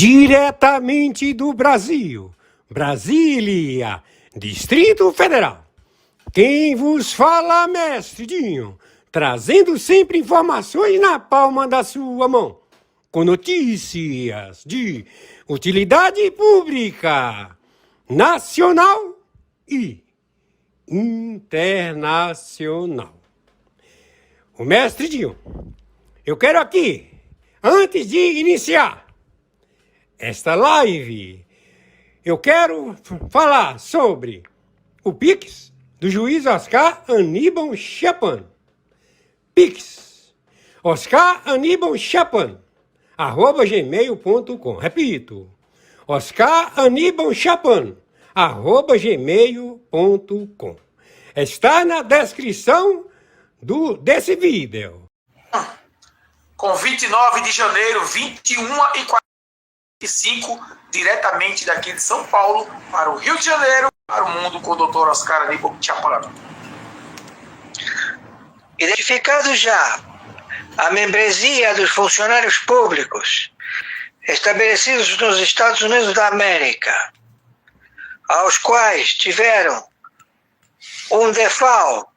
Diretamente do Brasil, Brasília, Distrito Federal. Quem vos fala, mestre Dinho, trazendo sempre informações na palma da sua mão, com notícias de utilidade pública, nacional e internacional. O mestre Dinho, eu quero aqui, antes de iniciar esta live, eu quero falar sobre o Pix do juiz Oscar Aníbal Chapman. Pix, Oscar Aníbal Chapman, @gmail.com. Repito, Oscar Aníbal Chapman, @gmail.com. Está na descrição desse vídeo. Com 29 de janeiro, 21h45, diretamente daqui de São Paulo para o Rio de Janeiro, para o mundo, com o Dr. Oscar Aníbal Chapman. Identificado já a membresia dos funcionários públicos estabelecidos nos Estados Unidos da América, aos quais tiveram um default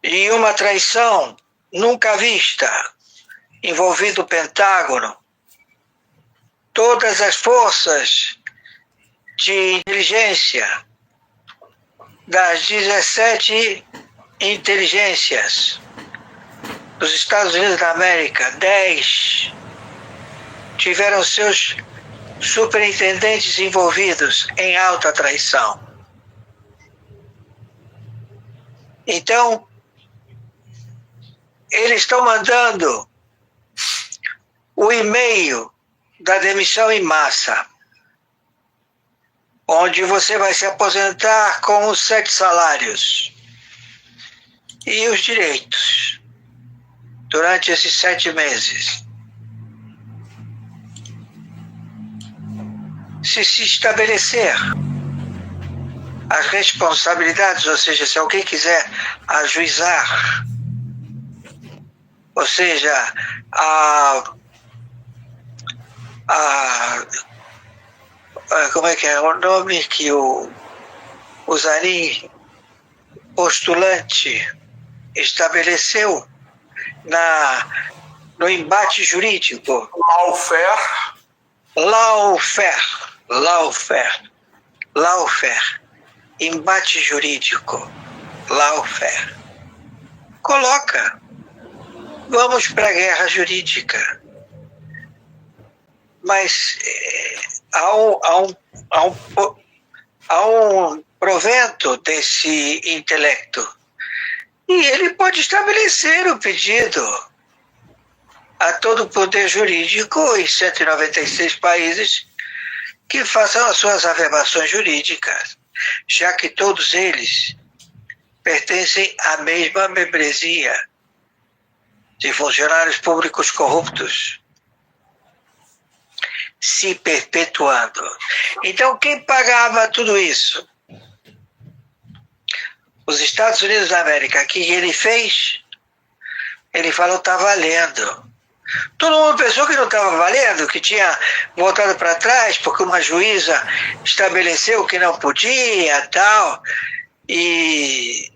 e uma traição nunca vista, envolvido o Pentágono, todas as forças de inteligência das 17 inteligências dos Estados Unidos da América, 10 tiveram seus superintendentes envolvidos em alta traição. Então, eles estão mandando o e-mail da demissão em massa, onde você vai se aposentar com os 7 salários e os direitos durante esses 7 meses. Se estabelecer as responsabilidades, ou seja, se alguém quiser ajuizar, ou seja, como é que é o nome que o Zanin, postulante, estabeleceu no embate jurídico? Lawfare. Embate jurídico. Lawfare. Coloca. Vamos para a guerra jurídica. Mas há um provento desse intelecto. E ele pode estabelecer o pedido a todo o poder jurídico em 196 países que façam as suas afirmações jurídicas, já que todos eles pertencem à mesma membresia de funcionários públicos corruptos, se perpetuando. Então, quem pagava tudo isso? Os Estados Unidos da América. O que ele fez? Ele falou, está valendo. Todo mundo pensou que não estava valendo, que tinha voltado para trás, porque uma juíza estabeleceu que não podia, tal. E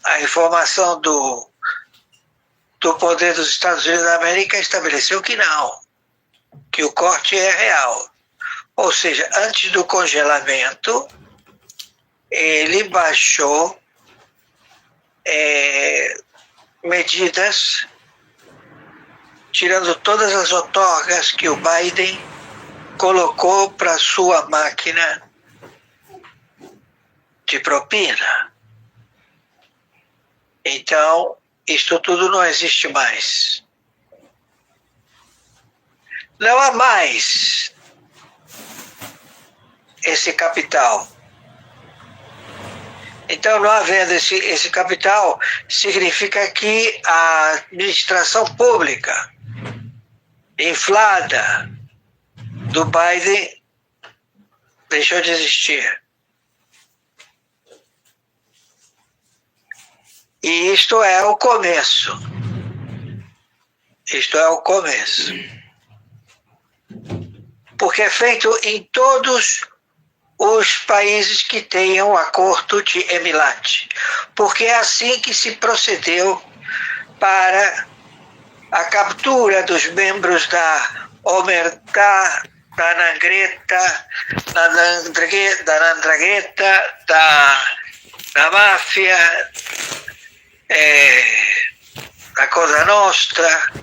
a informação do poder dos Estados Unidos da América estabeleceu que não, que o corte é real. Ou seja, antes do congelamento, ele baixou medidas, tirando todas as outorgas que o Biden colocou para sua máquina de propina. Então, isto tudo não existe mais. Não há mais esse capital. Então, não havendo esse capital, significa que a administração pública inflada do Biden deixou de existir. E isto é o começo. Isto é o começo. porque é feito em todos os países que tenham acordo de Emilat, porque é assim que se procedeu para a captura dos membros da Omertá, da Nangreta, da Nandragueta, da máfia, da Cosa Nostra,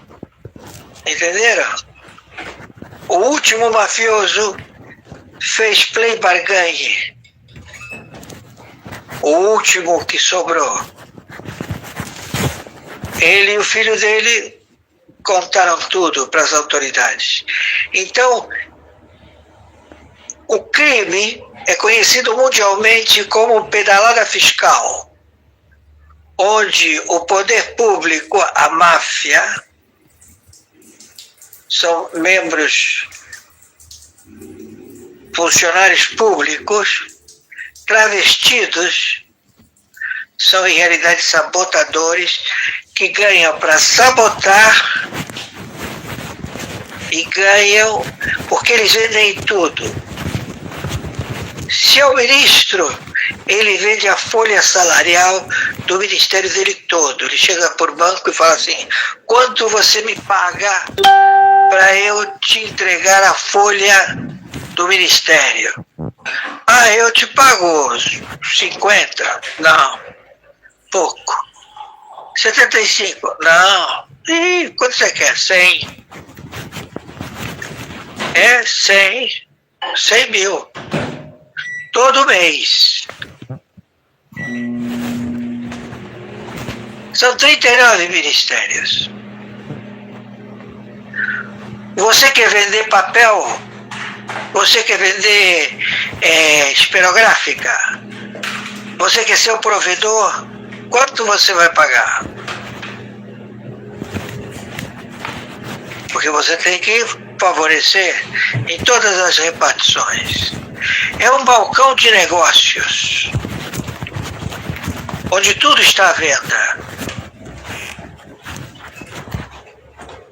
entenderam? O último mafioso fez play barganhe, o último que sobrou. Ele e o filho dele contaram tudo para as autoridades. Então, o crime é conhecido mundialmente como pedalada fiscal, onde o poder público, a máfia, são membros, funcionários públicos, travestidos, são em realidade sabotadores que ganham para sabotar e ganham porque eles vendem tudo. Se é o ministro, ele vende a folha salarial do ministério dele todo. Ele chega por banco e fala assim: quanto você me paga para eu te entregar a folha do ministério? Ah, eu te pago 50? Não. Pouco. 75? Não. E quanto você quer? 100? É 100. 100 mil. Todo mês. São 39 ministérios. Você quer vender papel? Você quer vender esferográfica? Você quer ser o provedor? Quanto você vai pagar? Porque você tem que favorecer em todas as repartições. É um balcão de negócios, onde tudo está à venda.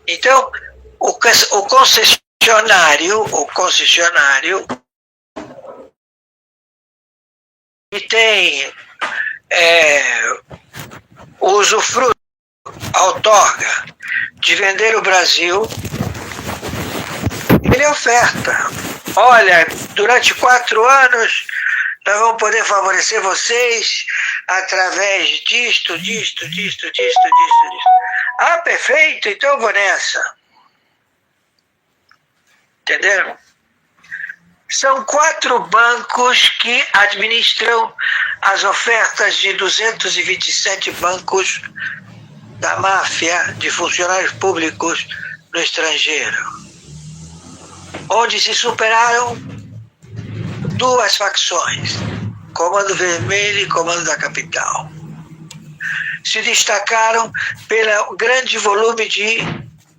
Então, o concessionário que tem o usufruto, a outorga de vender o Brasil, ele oferta. Olha, durante 4 anos nós vamos poder favorecer vocês através disto. Ah, perfeito, então eu vou nessa. Entenderam? São 4 bancos que administram as ofertas de 227 bancos da máfia de funcionários públicos no estrangeiro, onde se superaram 2 facções, Comando Vermelho e Comando da Capital. Se destacaram pelo grande volume de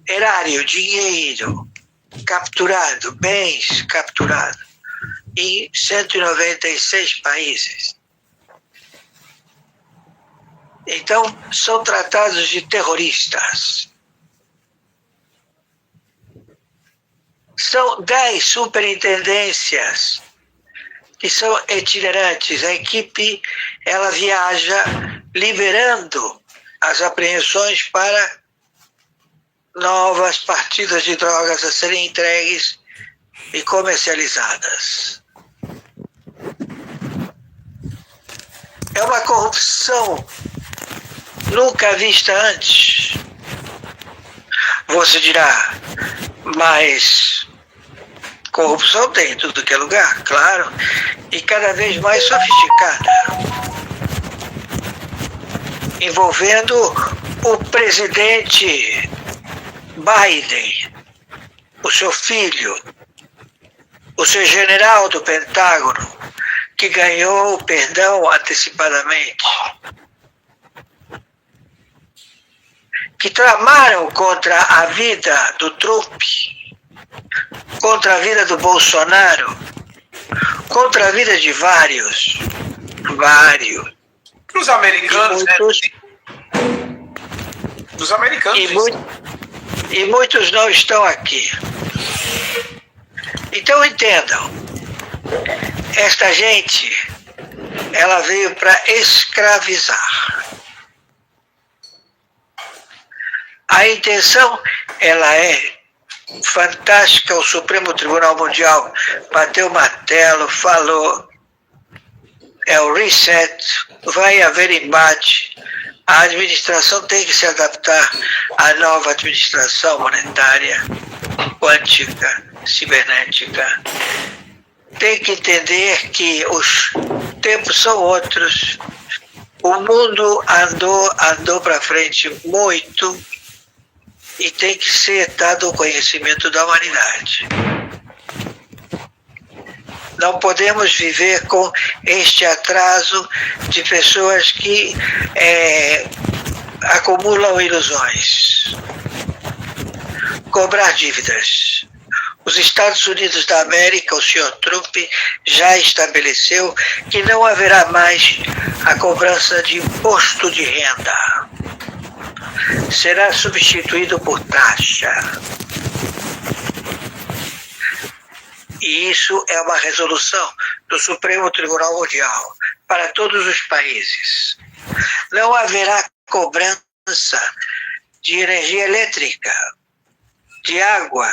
erário, dinheiro capturado, bens capturados, em 196 países. Então, são tratados de terroristas. São 10 superintendências que são itinerantes. A equipe, ela viaja liberando as apreensões para novas partidas de drogas a serem entregues e comercializadas. É uma corrupção nunca vista antes. Você dirá, mas corrupção tem em tudo que é lugar, claro, e cada vez mais sofisticada, envolvendo o presidente Biden, o seu filho, o seu general do Pentágono, que ganhou o perdão antecipadamente, que tramaram contra a vida do Trump, contra a vida do Bolsonaro, contra a vida de vários. Dos americanos, muitos, né? Dos americanos. E muitos não estão aqui. Então entendam, esta gente, ela veio para escravizar. A intenção, ela é fantástica. O Supremo Tribunal Mundial bateu o martelo, falou, é o reset, vai haver embate, a administração tem que se adaptar à nova administração monetária, quântica, cibernética. Tem que entender que os tempos são outros. O mundo andou para frente muito e tem que ser dado o conhecimento da humanidade. Não podemos viver com este atraso de pessoas que acumulam ilusões. Cobrar dívidas. Os Estados Unidos da América, o senhor Trump, já estabeleceu que não haverá mais a cobrança de imposto de renda. Será substituído por taxa. E isso é uma resolução do Supremo Tribunal Mundial para todos os países. Não haverá cobrança de energia elétrica, de água,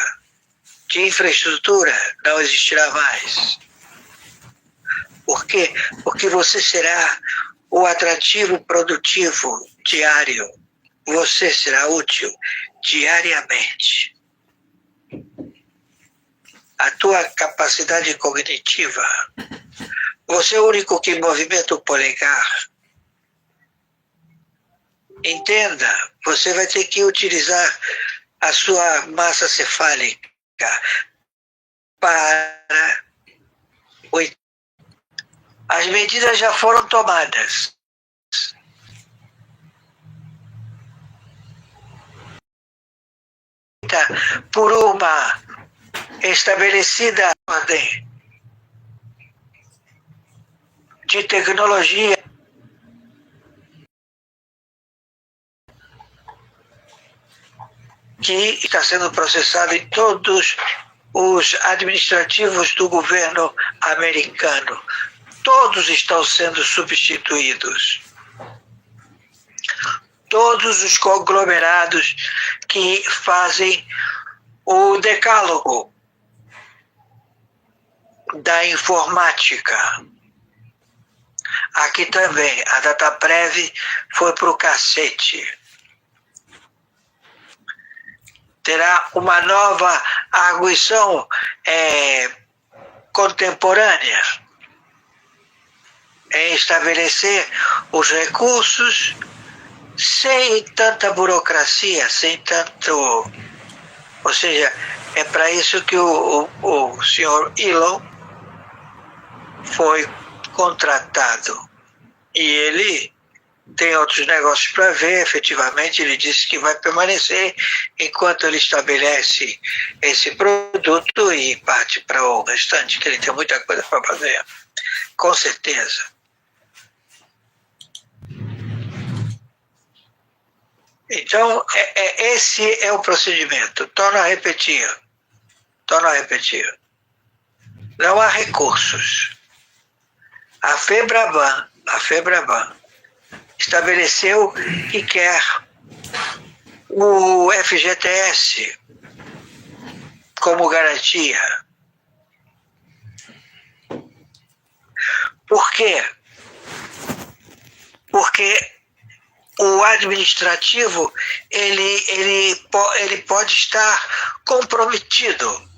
de infraestrutura, não existirá mais. Por quê? Porque você será o atrativo produtivo diário. Você será útil diariamente. A tua capacidade cognitiva. Você é o único que movimenta o polegar. Entenda, você vai ter que utilizar a sua massa cefálica para... As medidas já foram tomadas. Por uma estabelecida ordem de tecnologia que está sendo processada em todos os administrativos do governo americano. Todos estão sendo substituídos. Todos os conglomerados que fazem o decálogo da informática. Aqui também, a Dataprev foi para o cacete. Terá uma nova arguição contemporânea em estabelecer os recursos sem tanta burocracia, sem tanto... Ou seja, é para isso que o senhor Elon foi contratado. E ele tem outros negócios para ver, efetivamente. Ele disse que vai permanecer enquanto ele estabelece esse produto e parte para o restante, que ele tem muita coisa para fazer. Com certeza. Então, esse é o procedimento. Torno a repetir. Não há recursos. A FEBRABAN estabeleceu que quer o FGTS como garantia. Por quê? Porque o administrativo ele pode estar comprometido.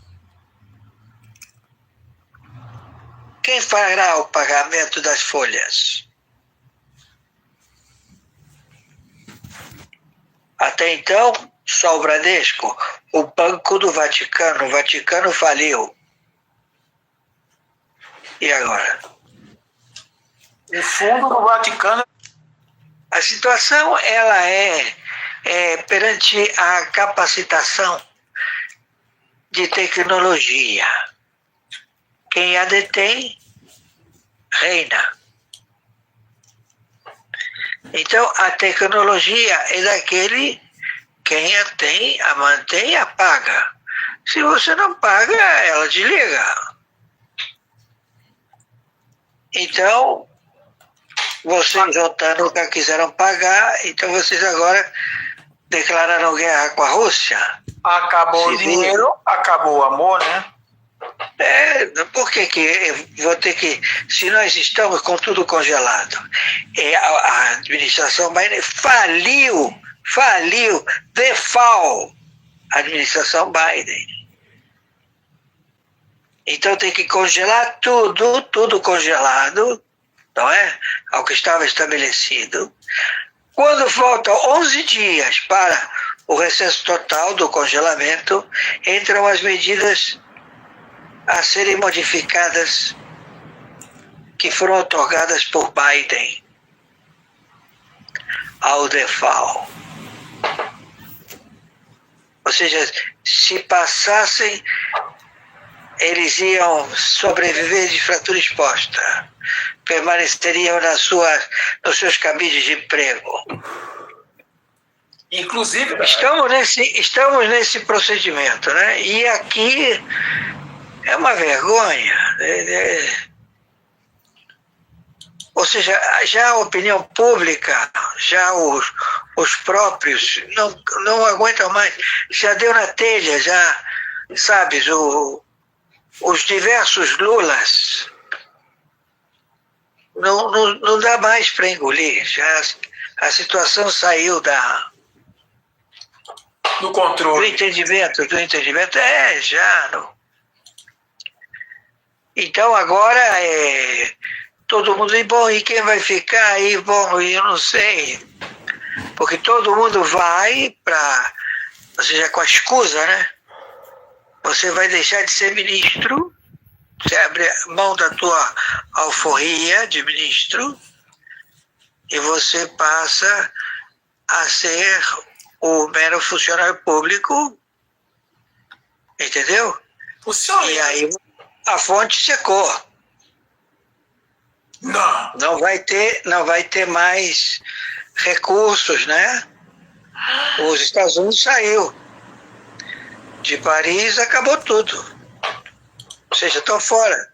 Quem fará o pagamento das folhas? Até então, só o Bradesco, o Banco do Vaticano. O Vaticano faliu. E agora? O fundo do Vaticano. A situação ela é perante a capacitação de tecnologia. Quem a detém, reina. Então, a tecnologia é daquele quem a tem, a mantém, a paga. Se você não paga, ela desliga. Então, vocês OTAN nunca quiseram pagar, então vocês agora declararam guerra com a Rússia. Acabou o dinheiro, acabou o amor, né? Por que eu vou ter que... Se nós estamos com tudo congelado, a administração Biden faliu, default, a administração Biden. Então tem que congelar tudo congelado, não é? Ao que estava estabelecido. Quando faltam 11 dias para o recesso total do congelamento, entram as medidas a serem modificadas que foram otorgadas por Biden ao default. Ou seja, se passassem, eles iam sobreviver de fratura exposta, permaneceriam nos seus cabides de emprego. Inclusive, Estamos nesse procedimento, né? E aqui é uma vergonha. Ou seja, já a opinião pública, já os próprios não aguentam mais. Já deu na telha, já, sabes, os diversos Lulas. Não dá mais para engolir. Já a situação saiu do controle. Do entendimento. Já não. Então agora todo mundo diz, bom, e quem vai ficar aí? Bom, eu não sei. Porque todo mundo vai ou seja, com a escusa, né? Você vai deixar de ser ministro, você abre mão da tua alforria de ministro e você passa a ser o mero funcionário público, entendeu? O senhor... E aí a fonte secou. Não vai ter mais recursos, né? Os Estados Unidos saiu. De Paris acabou tudo. Ou seja, estão fora.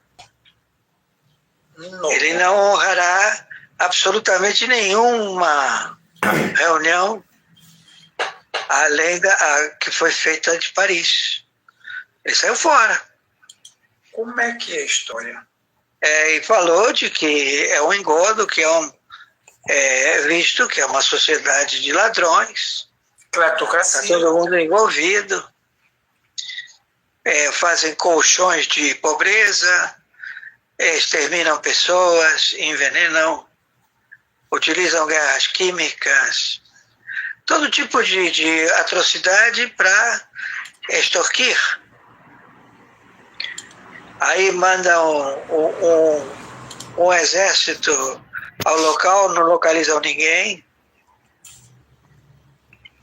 Ele não honrará absolutamente nenhuma reunião além da que foi feita de Paris. Ele saiu fora. Como é que é a história? E falou de que é um engodo, que visto que é uma sociedade de ladrões. Cleptocracia. Está todo mundo envolvido. Fazem colchões de pobreza, exterminam pessoas, envenenam, utilizam guerras químicas, todo tipo de atrocidade para extorquir. Aí mandam um exército ao local, não localizam ninguém,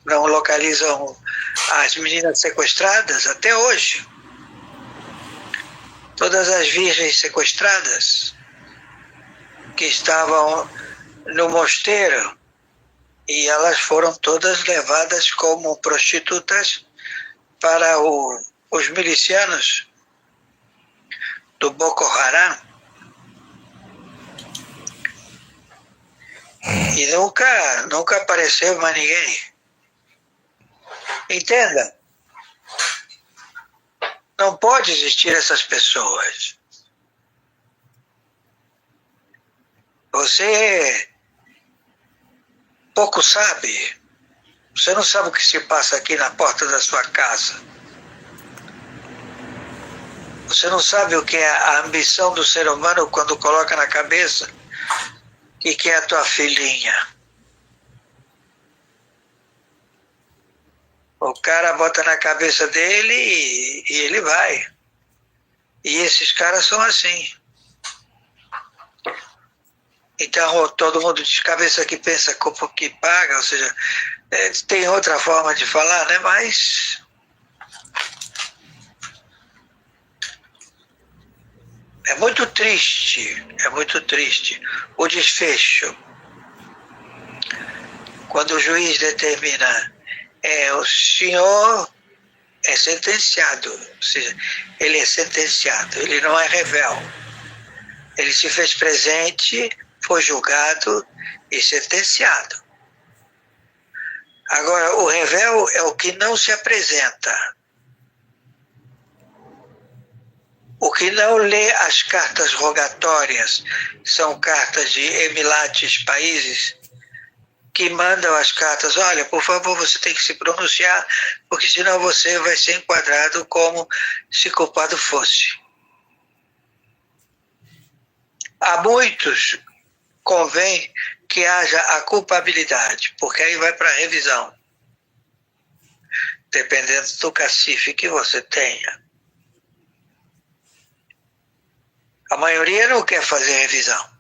não localizam as meninas sequestradas até hoje. Todas as virgens sequestradas que estavam no mosteiro e elas foram todas levadas como prostitutas para os milicianos do Boko Haram. E nunca apareceu mais ninguém. Entenda, não pode existir essas pessoas. Você pouco sabe. Você não sabe o que se passa aqui na porta da sua casa. Você não sabe o que é a ambição do ser humano quando coloca na cabeça que quer a tua filhinha. O cara bota na cabeça dele e ele vai. E esses caras são assim. Então, todo mundo diz cabeça que pensa, corpo que paga, ou seja, tem outra forma de falar, né? Mas é muito triste o desfecho. Quando o juiz determina, o senhor é sentenciado, ou seja, ele é sentenciado, ele não é rével. Ele se fez presente, foi julgado e sentenciado. Agora, o rével é o que não se apresenta, o que não lê as cartas rogatórias, são cartas de emilates, países, que mandam as cartas, olha, por favor, você tem que se pronunciar, porque senão você vai ser enquadrado como se culpado fosse. A muitos convém que haja a culpabilidade, porque aí vai para a revisão, dependendo do cacife que você tenha. A maioria não quer fazer revisão.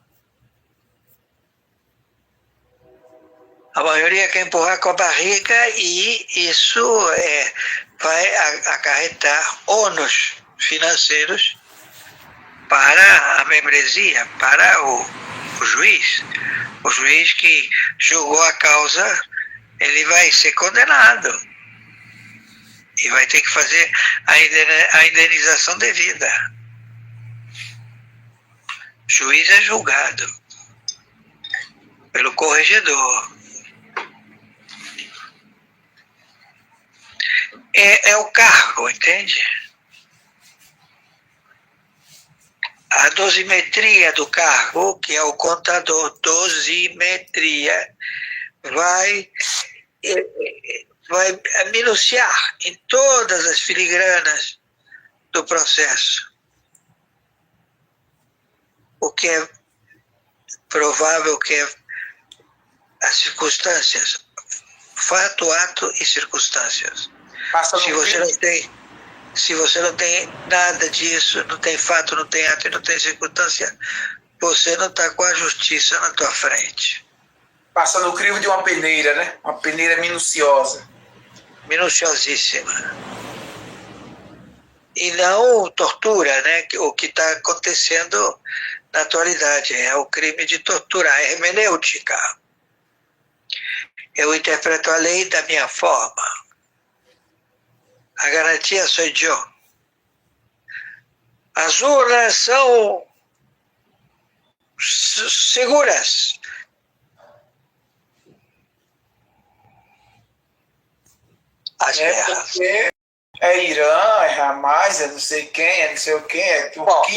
A maioria quer empurrar com a barriga e isso vai acarretar ônus financeiros para a membresia, para o juiz. O juiz que julgou a causa, ele vai ser condenado e vai ter que fazer a indenização devida. O juiz é julgado pelo corregedor. É o cargo, entende? A dosimetria do cargo, que é o contador, dosimetria, vai minuciar em todas as filigranas do processo. O que é provável, que é as circunstâncias, fato, ato e circunstâncias. Se você não tem nada disso, não tem fato, não tem ato e não tem circunstância, você não está com a justiça na tua frente. Passa no crivo de uma peneira, né? Uma peneira minuciosa. Minuciosíssima. E não tortura, né? O que está acontecendo na atualidade é o crime de tortura, a hermenêutica. Eu interpreto a lei da minha forma. A garantia sou eu. As urnas são seguras. As guerras. Porque é Irã, é Hamas, é não sei quem, é não sei o quem, é Turquia. Bom,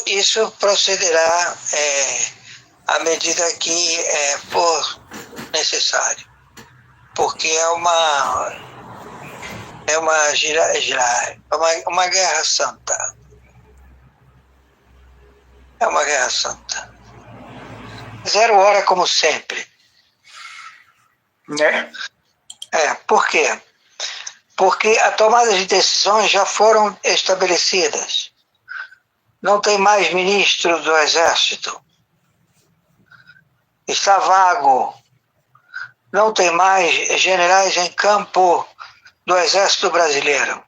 isso procederá à medida que for necessário. Porque é uma guerra santa. É uma guerra santa. 0 hora como sempre. Né? Por quê? Porque a tomada de decisões já foram estabelecidas. Não tem mais ministro do Exército. Está vago. Não tem mais generais em campo do Exército Brasileiro.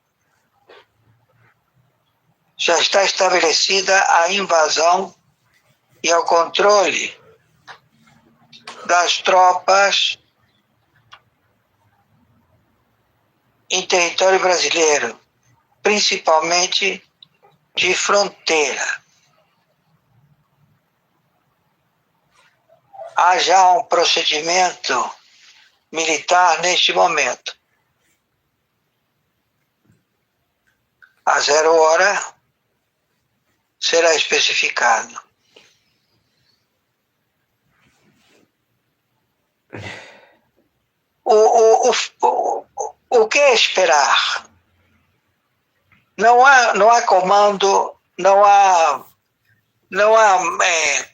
Já está estabelecida a invasão e o controle das tropas em território brasileiro, principalmente de fronteira. Há já um procedimento militar neste momento. A 0 hora será especificado. O que esperar? Não há comando, não há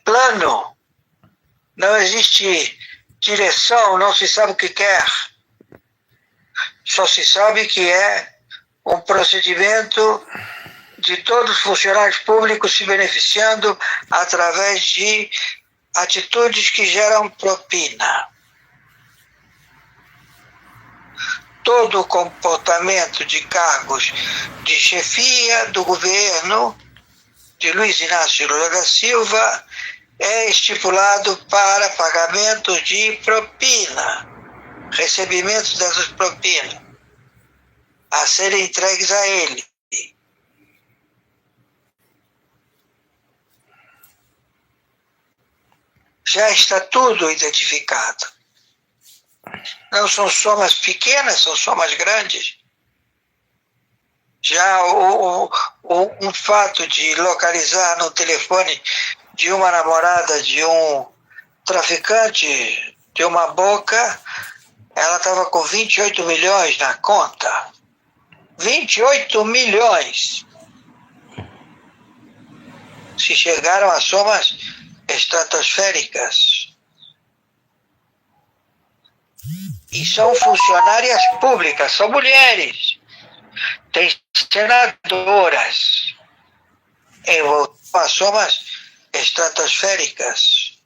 plano, não existe direção, não se sabe o que quer. Só se sabe que é um procedimento de todos os funcionários públicos se beneficiando através de atitudes que geram propina. Todo o comportamento de cargos de chefia do governo de Luiz Inácio Lula da Silva é estipulado para pagamento de propina, recebimento dessas propinas. a serem entregues a ele. Já está tudo identificado. Não são somas pequenas, são somas grandes. Já um fato de localizar no telefone de uma namorada de um traficante de uma boca, ela estava com 28 milhões na conta. 28 milhões! Se chegaram a somas estratosféricas. E são funcionárias públicas, são mulheres. Tem senadoras envolvidas com somas estratosféricas.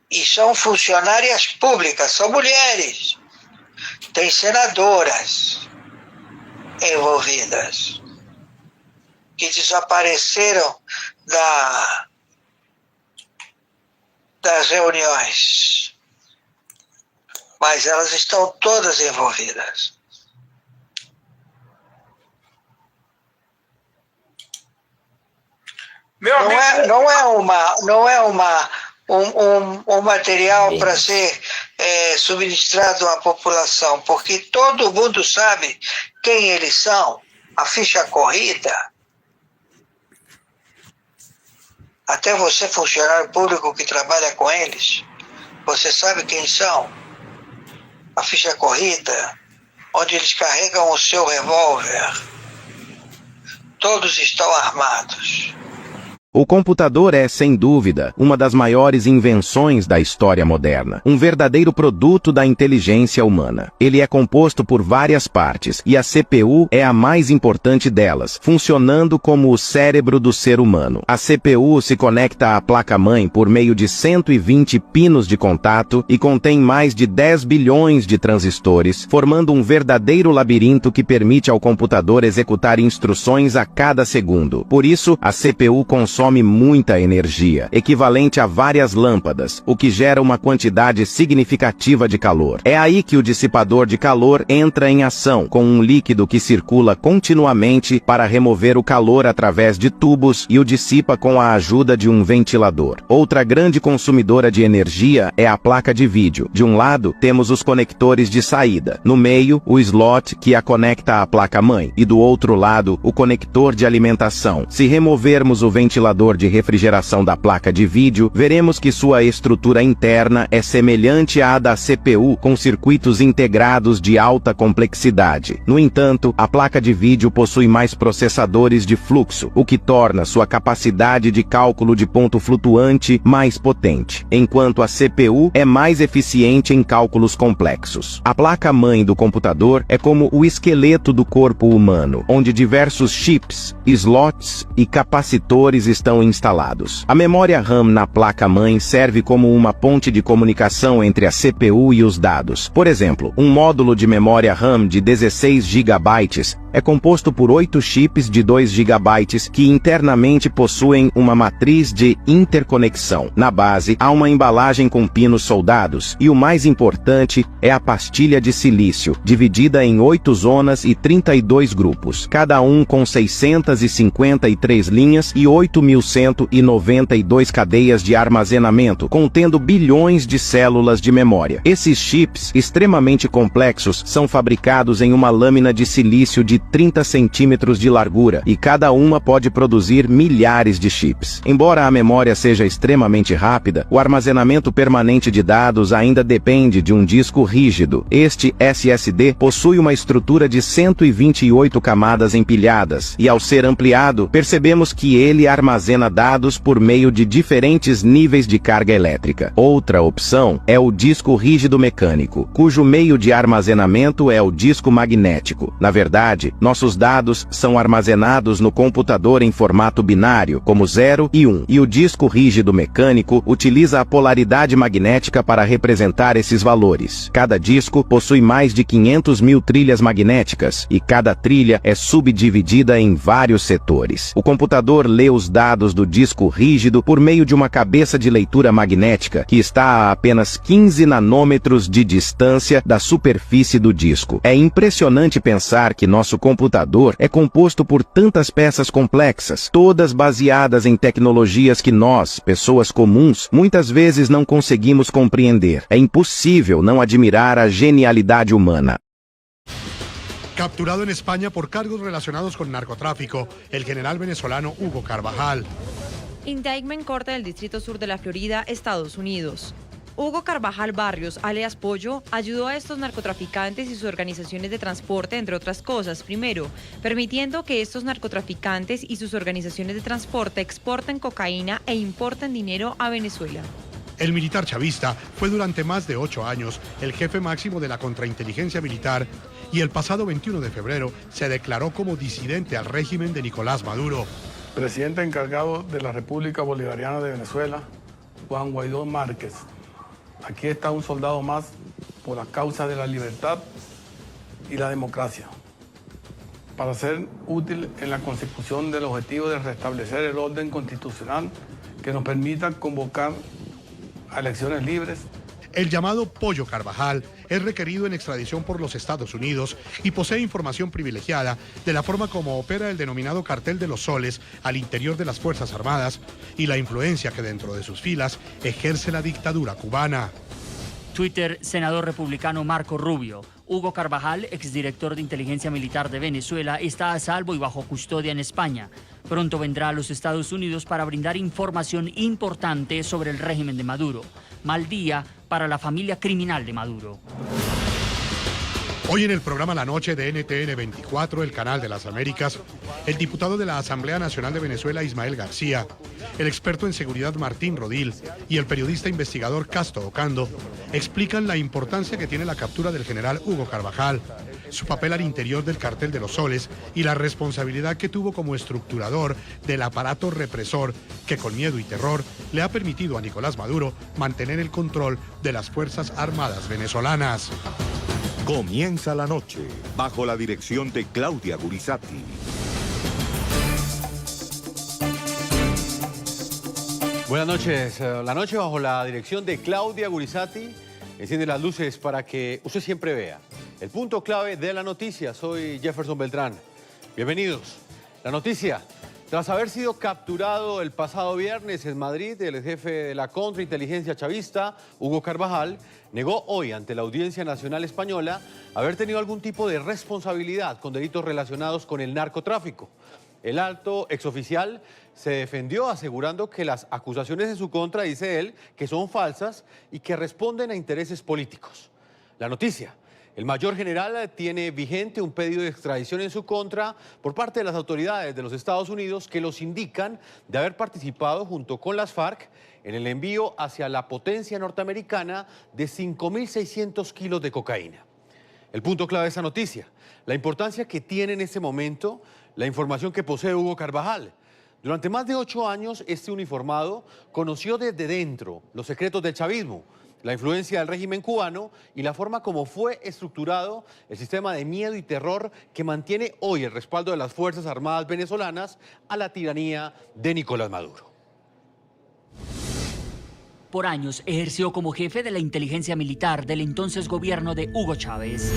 E são funcionárias públicas, são mulheres. Tem senadoras envolvidas que desapareceram das reuniões. Mas elas estão todas envolvidas. Meu amigo, Não é um material para ser subministrado à população, porque todo mundo sabe quem eles são. A ficha corrida. Até você, funcionário público que trabalha com eles, você sabe quem são. A ficha corrida, onde eles carregam o seu revólver. Todos estão armados. O computador é, sem dúvida, uma das maiores invenções da história moderna. Um verdadeiro produto da inteligência humana. Ele é composto por várias partes, e a CPU é a mais importante delas, funcionando como o cérebro do ser humano. A CPU se conecta à placa-mãe por meio de 120 pinos de contato e contém mais de 10 bilhões de transistores, formando um verdadeiro labirinto que permite ao computador executar instruções a cada segundo. Por isso, a CPU consome muita energia, equivalente a várias lâmpadas, o que gera uma quantidade significativa de calor. É aí que o dissipador de calor entra em ação, com um líquido que circula continuamente para remover o calor através de tubos e o dissipa com a ajuda de um ventilador. Outra grande consumidora de energia é a placa de vídeo. De um lado, temos os conectores de saída. No meio, o slot que a conecta à placa-mãe. E do outro lado, o conector de alimentação. Se removermos o ventilador de refrigeração da placa de vídeo, veremos que sua estrutura interna é semelhante à da CPU, com circuitos integrados de alta complexidade. No entanto, a placa de vídeo possui mais processadores de fluxo, o que torna sua capacidade de cálculo de ponto flutuante mais potente, enquanto a CPU é mais eficiente em cálculos complexos. A placa-mãe do computador é como o esqueleto do corpo humano, onde diversos chips, slots e capacitores estão instalados. A memória RAM na placa-mãe serve como uma ponte de comunicação entre a CPU e os dados. Por exemplo, um módulo de memória RAM de 16 GB é composto por 8 chips de 2 GB que internamente possuem uma matriz de interconexão. Na base, há uma embalagem com pinos soldados, e o mais importante é a pastilha de silício, dividida em 8 zonas e 32 grupos, cada um com 653 linhas e 8.192 cadeias de armazenamento, contendo bilhões de células de memória. Esses chips, extremamente complexos, são fabricados em uma lâmina de silício de 30 centímetros de largura, e cada uma pode produzir milhares de chips. Embora a memória seja extremamente rápida, o armazenamento permanente de dados ainda depende de um disco rígido. Este SSD possui uma estrutura de 128 camadas empilhadas, e ao ser ampliado, percebemos que ele armazena dados por meio de diferentes níveis de carga elétrica. Outra opção é o disco rígido mecânico, cujo meio de armazenamento é o disco magnético. Na verdade, nossos dados são armazenados no computador em formato binário, como 0 e 1, e o disco rígido mecânico utiliza a polaridade magnética para representar esses valores. Cada disco possui mais de 500.000 trilhas magnéticas, e cada trilha é subdividida em vários setores. O computador lê os dados dados do disco rígido por meio de uma cabeça de leitura magnética que está a apenas 15 nanômetros de distância da superfície do disco. É impressionante pensar que nosso computador é composto por tantas peças complexas, todas baseadas em tecnologias que nós, pessoas comuns, muitas vezes não conseguimos compreender. É impossível não admirar a genialidade humana. Capturado en España por cargos relacionados con narcotráfico, el general venezolano Hugo Carvajal. Indictment Corte del Distrito Sur de la Florida, Estados Unidos. Hugo Carvajal Barrios, alias Pollo, ayudó a estos narcotraficantes y sus organizaciones de transporte, entre otras cosas. Primero, permitiendo que estos narcotraficantes y sus organizaciones de transporte exporten cocaína e importen dinero a Venezuela. El militar chavista fue durante más de 8 años el jefe máximo de la contrainteligencia militar y el pasado 21 de febrero se declaró como disidente al régimen de Nicolás Maduro. Presidente encargado de la República Bolivariana de Venezuela, Juan Guaidó Márquez. Aquí está un soldado más por la causa de la libertad y la democracia, para ser útil en la consecución del objetivo de restablecer el orden constitucional que nos permita convocar a elecciones libres. El llamado Pollo Carvajal es requerido en extradición por los Estados Unidos y posee información privilegiada de la forma como opera el denominado Cartel de los Soles al interior de las Fuerzas Armadas y la influencia que dentro de sus filas ejerce la dictadura cubana. Twitter, senador republicano Marco Rubio. Hugo Carvajal, exdirector de inteligencia militar de Venezuela, está a salvo y bajo custodia en España. Pronto vendrá a los Estados Unidos para brindar información importante sobre el régimen de Maduro. Mal día para la familia criminal de Maduro. Hoy en el programa La Noche de NTN 24, el canal de las Américas, el diputado de la Asamblea Nacional de Venezuela, Ismael García, el experto en seguridad Martín Rodil y el periodista investigador Casto Ocando explican la importancia que tiene la captura del general Hugo Carvajal, su papel al interior del Cartel de los Soles y la responsabilidad que tuvo como estructurador del aparato represor que con miedo y terror le ha permitido a Nicolás Maduro mantener el control de las Fuerzas Armadas venezolanas. Comienza la noche bajo la dirección de Claudia Gurizati. Buenas noches. La noche bajo la dirección de Claudia Gurizati. Enciende las luces para que usted siempre vea el punto clave de la noticia. Soy Jefferson Beltrán. Bienvenidos. La noticia. Tras haber sido capturado el pasado viernes en Madrid, el jefe de la contrainteligencia chavista, Hugo Carvajal, negó hoy ante la Audiencia Nacional Española haber tenido algún tipo de responsabilidad con delitos relacionados con el narcotráfico. El alto exoficial se defendió asegurando que las acusaciones en su contra, dice él, que son falsas y que responden a intereses políticos. La noticia. El mayor general tiene vigente un pedido de extradición en su contra por parte de las autoridades de los Estados Unidos que los indican de haber participado junto con las FARC en el envío hacia la potencia norteamericana de 5.600 kilos de cocaína. El punto clave de esa noticia, la importancia que tiene en este momento la información que posee Hugo Carvajal. Durante más de 8 años, este uniformado conoció desde dentro los secretos del chavismo, la influencia del régimen cubano y la forma como fue estructurado el sistema de miedo y terror que mantiene hoy el respaldo de las Fuerzas Armadas venezolanas a la tiranía de Nicolás Maduro. Por años ejerció como jefe de la inteligencia militar del entonces gobierno de Hugo Chávez.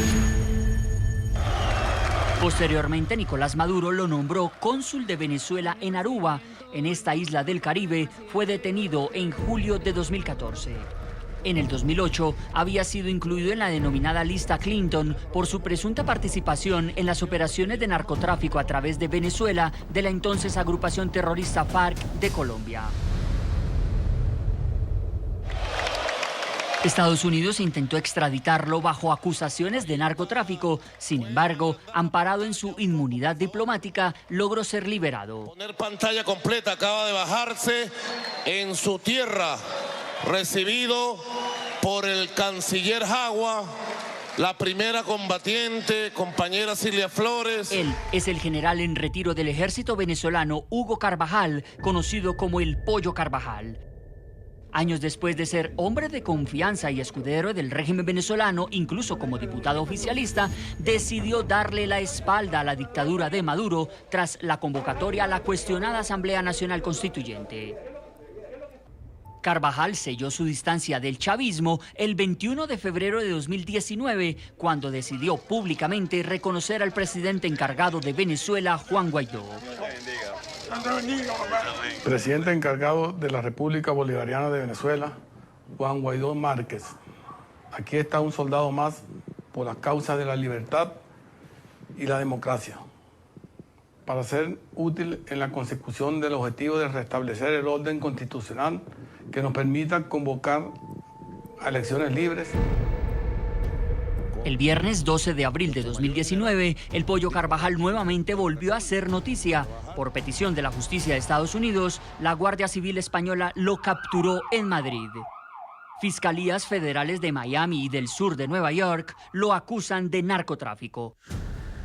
Posteriormente, Nicolás Maduro lo nombró cónsul de Venezuela en Aruba. En esta isla del Caribe fue detenido en julio de 2014. En el 2008 había sido incluido en la denominada lista Clinton por su presunta participación en las operaciones de narcotráfico a través de Venezuela de la entonces agrupación terrorista FARC de Colombia. Estados Unidos intentó extraditarlo bajo acusaciones de narcotráfico. Sin embargo, amparado en su inmunidad diplomática, logró ser liberado. Poner pantalla completa, acaba de bajarse en su tierra, recibido por el canciller Jagua, la primera combatiente, compañera Cilia Flores. Él es el general en retiro del ejército venezolano Hugo Carvajal, conocido como el Pollo Carvajal. Años después de ser hombre de confianza y escudero del régimen venezolano, incluso como diputado oficialista, decidió darle la espalda a la dictadura de Maduro tras la convocatoria a la cuestionada Asamblea Nacional Constituyente. Carvajal selló su distancia del chavismo el 21 de febrero de 2019, cuando decidió públicamente reconocer al presidente encargado de Venezuela, Juan Guaidó. Presidente encargado de la República Bolivariana de Venezuela, Juan Guaidó Márquez. Aquí está un soldado más por las causas de la libertad y la democracia, para ser útil en la consecución del objetivo de restablecer el orden constitucional que nos permita convocar a elecciones libres. El viernes 12 de abril de 2019, el Pollo Carvajal nuevamente volvió a ser noticia. Por petición de la justicia de Estados Unidos, la Guardia Civil Española lo capturó en Madrid. Fiscalías federales de Miami y del sur de Nueva York lo acusan de narcotráfico.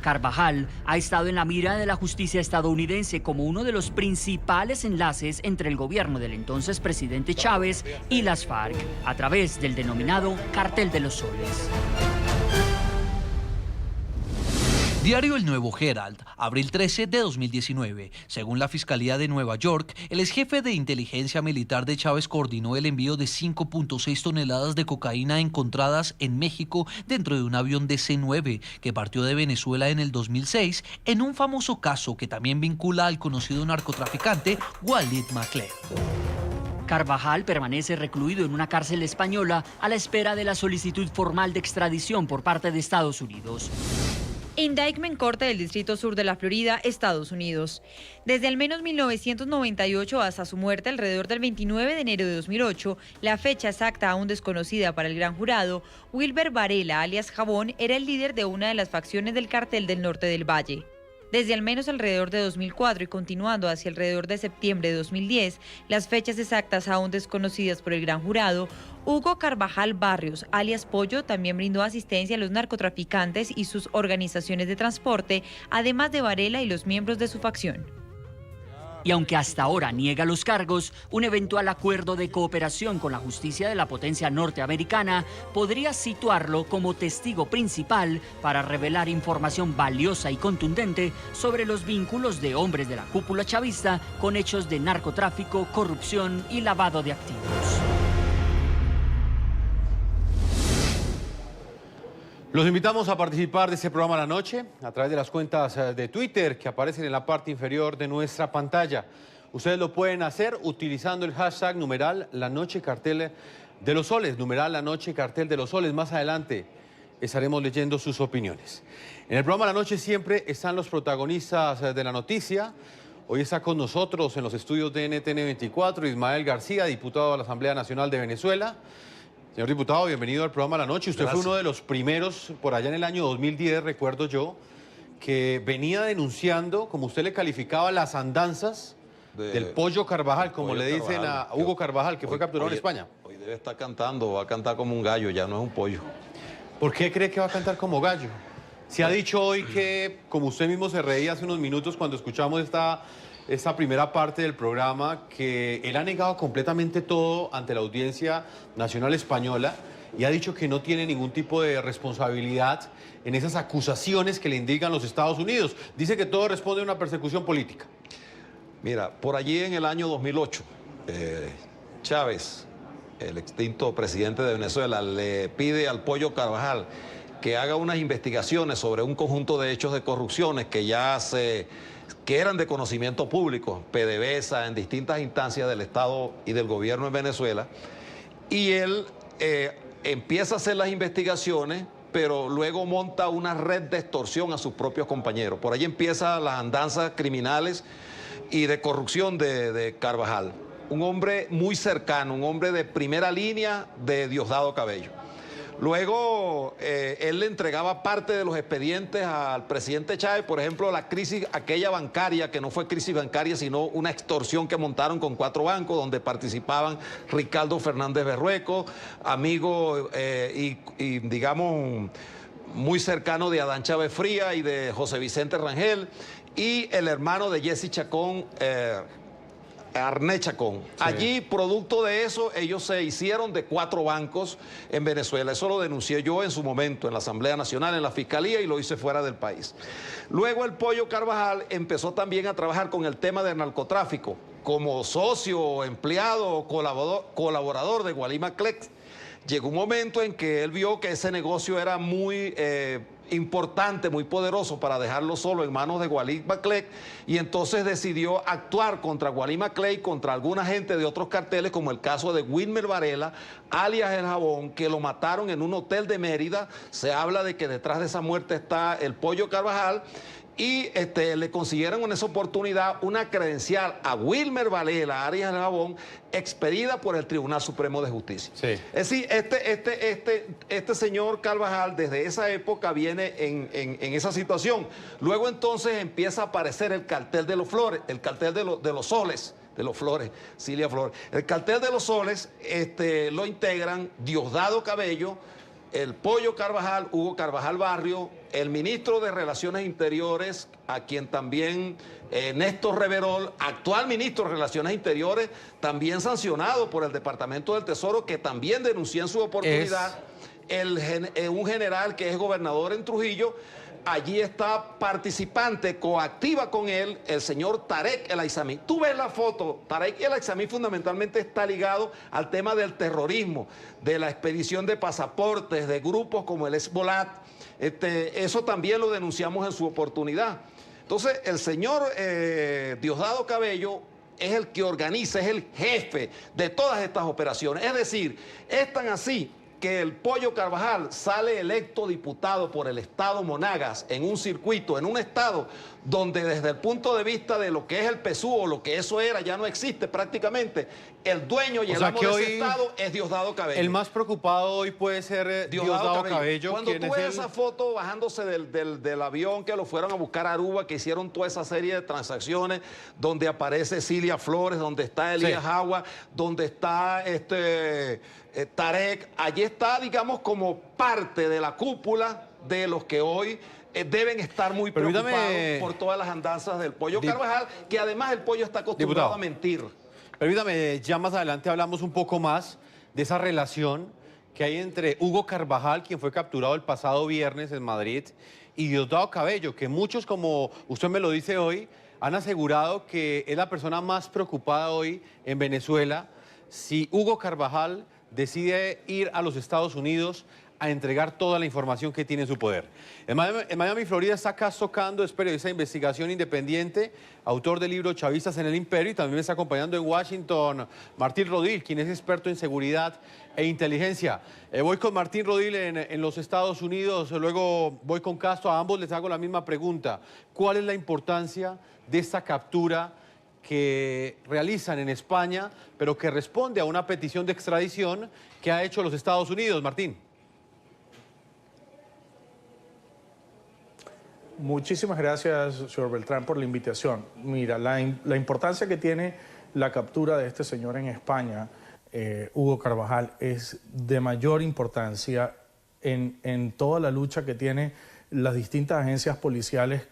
Carvajal ha estado en la mira de la justicia estadounidense como uno de los principales enlaces entre el gobierno del entonces presidente Chávez y las FARC, a través del denominado Cartel de los Soles. Diario El Nuevo Herald, abril 13 de 2019. Según la Fiscalía de Nueva York, el exjefe de inteligencia militar de Chávez coordinó el envío de 5.6 toneladas de cocaína encontradas en México dentro de un avión DC-9 que partió de Venezuela en el 2006 en un famoso caso que también vincula al conocido narcotraficante Walid Maclé. Carvajal permanece recluido en una cárcel española a la espera de la solicitud formal de extradición por parte de Estados Unidos. Indictment Corte del Distrito Sur de la Florida, Estados Unidos. Desde al menos 1998 hasta su muerte alrededor del 29 de enero de 2008, la fecha exacta aún desconocida para el gran jurado, Wilber Varela, alias Jabón, era el líder de una de las facciones del Cartel del Norte del Valle. Desde al menos alrededor de 2004 y continuando hacia alrededor de septiembre de 2010, las fechas exactas aún desconocidas por el gran jurado, Hugo Carvajal Barrios, alias Pollo, también brindó asistencia a los narcotraficantes y sus organizaciones de transporte, además de Varela y los miembros de su facción. Y aunque hasta ahora niega los cargos, un eventual acuerdo de cooperación con la justicia de la potencia norteamericana podría situarlo como testigo principal para revelar información valiosa y contundente sobre los vínculos de hombres de la cúpula chavista con hechos de narcotráfico, corrupción y lavado de activos. Los invitamos a participar de este programa La Noche a través de las cuentas de Twitter que aparecen en la parte inferior de nuestra pantalla. Ustedes lo pueden hacer utilizando el hashtag numeral La Noche Cartel de los Soles, numeral La Noche Cartel de los Soles. Más adelante estaremos leyendo sus opiniones. En el programa La Noche siempre están los protagonistas de la noticia. Hoy está con nosotros en los estudios de NTN 24 Ismael García, diputado de la Asamblea Nacional de Venezuela. Señor diputado, bienvenido al programa La Noche. Usted Gracias. Fue uno de los primeros, por allá en el año 2010, recuerdo yo, que venía denunciando, como usted le calificaba, las andanzas del Pollo Carvajal, como le dicen a Hugo Carvajal, que fue capturado en España. Hoy debe estar cantando, va a cantar como un gallo, ya no es un pollo. ¿Por qué cree que va a cantar como gallo? Se ha dicho hoy que, como usted mismo se reía hace unos minutos cuando escuchamos esta primera parte del programa, que él ha negado completamente todo ante la Audiencia Nacional Española y ha dicho que no tiene ningún tipo de responsabilidad en esas acusaciones que le indican los Estados Unidos. Dice que todo responde a una persecución política. Mira, por allí en el año 2008, Chávez, el extinto presidente de Venezuela, le pide al Pollo Carvajal que haga unas investigaciones sobre un conjunto de hechos de corrupciones que eran de conocimiento público, PDVSA, en distintas instancias del Estado y del gobierno en Venezuela, y él empieza a hacer las investigaciones, pero luego monta una red de extorsión a sus propios compañeros. Por ahí empiezan las andanzas criminales y de corrupción de Carvajal. Un hombre muy cercano, un hombre de primera línea de Diosdado Cabello. Luego, él le entregaba parte de los expedientes al presidente Chávez, por ejemplo, la crisis aquella bancaria, que no fue crisis bancaria, sino una extorsión que montaron con 4 bancos, donde participaban Ricardo Fernández Berrueco, amigo y digamos, muy cercano de Adán Chávez Fría y de José Vicente Rangel, y el hermano de Jesse Chacón, Arné Chacón. Sí. Allí, producto de eso, ellos se hicieron de 4 bancos en Venezuela. Eso lo denuncié yo en su momento en la Asamblea Nacional, en la Fiscalía, y lo hice fuera del país. Luego el Pollo Carvajal empezó también a trabajar con el tema del narcotráfico como socio, empleado o colaborador de Gualima Clex. Llegó un momento en que él vio que ese negocio era muy importante, muy poderoso para dejarlo solo en manos de Gualima Clex, y entonces decidió actuar contra Gualima Clex, contra alguna gente de otros carteles, como el caso de Wilmer Varela, alias El Jabón, que lo mataron en un hotel de Mérida. Se habla de que detrás de esa muerte está el Pollo Carvajal, y le consiguieron en esa oportunidad una credencial a Wilmer Varela, alias El Jabón, expedida por el Tribunal Supremo de Justicia. Sí. Es decir, este señor Carvajal desde esa época viene en esa situación. Luego entonces empieza a aparecer el cartel de los Flores, el cartel de los Soles, de los Flores, Cilia Flores. El cartel de los Soles lo integran Diosdado Cabello, el Pollo Carvajal, Hugo Carvajal Barrio, el ministro de Relaciones Interiores, a quien también Néstor Reverol, actual ministro de Relaciones Interiores, también sancionado por el Departamento del Tesoro, que también denunció en su oportunidad, un general que es gobernador en Trujillo. Allí está participante, coactiva con él, el señor Tarek El Aizami. Tú ves la foto, Tarek El Aizami fundamentalmente está ligado al tema del terrorismo, de la expedición de pasaportes, de grupos como el Hezbollah. Eso también lo denunciamos en su oportunidad. Entonces, el señor Diosdado Cabello es el que organiza, es el jefe de todas estas operaciones. Es decir, es tan así que el Pollo Carvajal sale electo diputado por el estado Monagas en un circuito, en un estado donde desde el punto de vista de lo que es el PSUV, o lo que eso era, ya no existe prácticamente. El dueño y el amo de ese estado es Diosdado Cabello. El más preocupado hoy puede ser Diosdado Cabello. Cuando tú ves esa foto bajándose del avión que lo fueron a buscar a Aruba, que hicieron toda esa serie de transacciones, donde aparece Cilia Flores, donde está Elías Agua, donde está Tarek, allí está, digamos, como parte de la cúpula de los que hoy deben estar muy preocupados por todas las andanzas del Pollo Carvajal, que además el Pollo está acostumbrado a mentir. Permítame, ya más adelante hablamos un poco más de esa relación que hay entre Hugo Carvajal, quien fue capturado el pasado viernes en Madrid, y Diosdado Cabello, que muchos, como usted me lo dice hoy, han asegurado que es la persona más preocupada hoy en Venezuela si Hugo Carvajal decide ir a los Estados Unidos a entregar toda la información que tiene en su poder. En Miami, Florida, está Cas Tocando, es periodista de investigación independiente, autor del libro Chavistas en el Imperio, y también me está acompañando en Washington Martín Rodil, quien es experto en seguridad e inteligencia. Voy con Martín Rodil en los Estados Unidos, luego voy con Castro. A ambos les hago la misma pregunta. ¿Cuál es la importancia de esta captura que realizan en España, pero que responde a una petición de extradición que ha hecho los Estados Unidos? Martín. Muchísimas gracias, señor Beltrán, por la invitación. Mira, la importancia que tiene la captura de este señor en España, Hugo Carvajal, es de mayor importancia en toda la lucha que tiene las distintas agencias policiales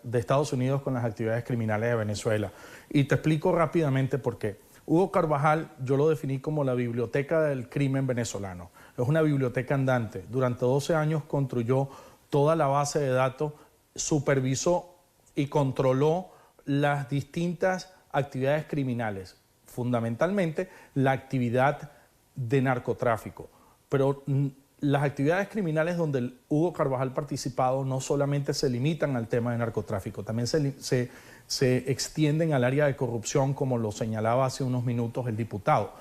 de Estados Unidos con las actividades criminales de Venezuela. Y te explico rápidamente por qué. Hugo Carvajal yo lo definí como la biblioteca del crimen venezolano. Es una biblioteca andante. Durante 12 años construyó toda la base de datos, supervisó y controló las distintas actividades criminales, fundamentalmente la actividad de narcotráfico. Pero las actividades criminales donde el Hugo Carvajal ha participado no solamente se limitan al tema de narcotráfico, también se extienden al área de corrupción, como lo señalaba hace unos minutos el diputado.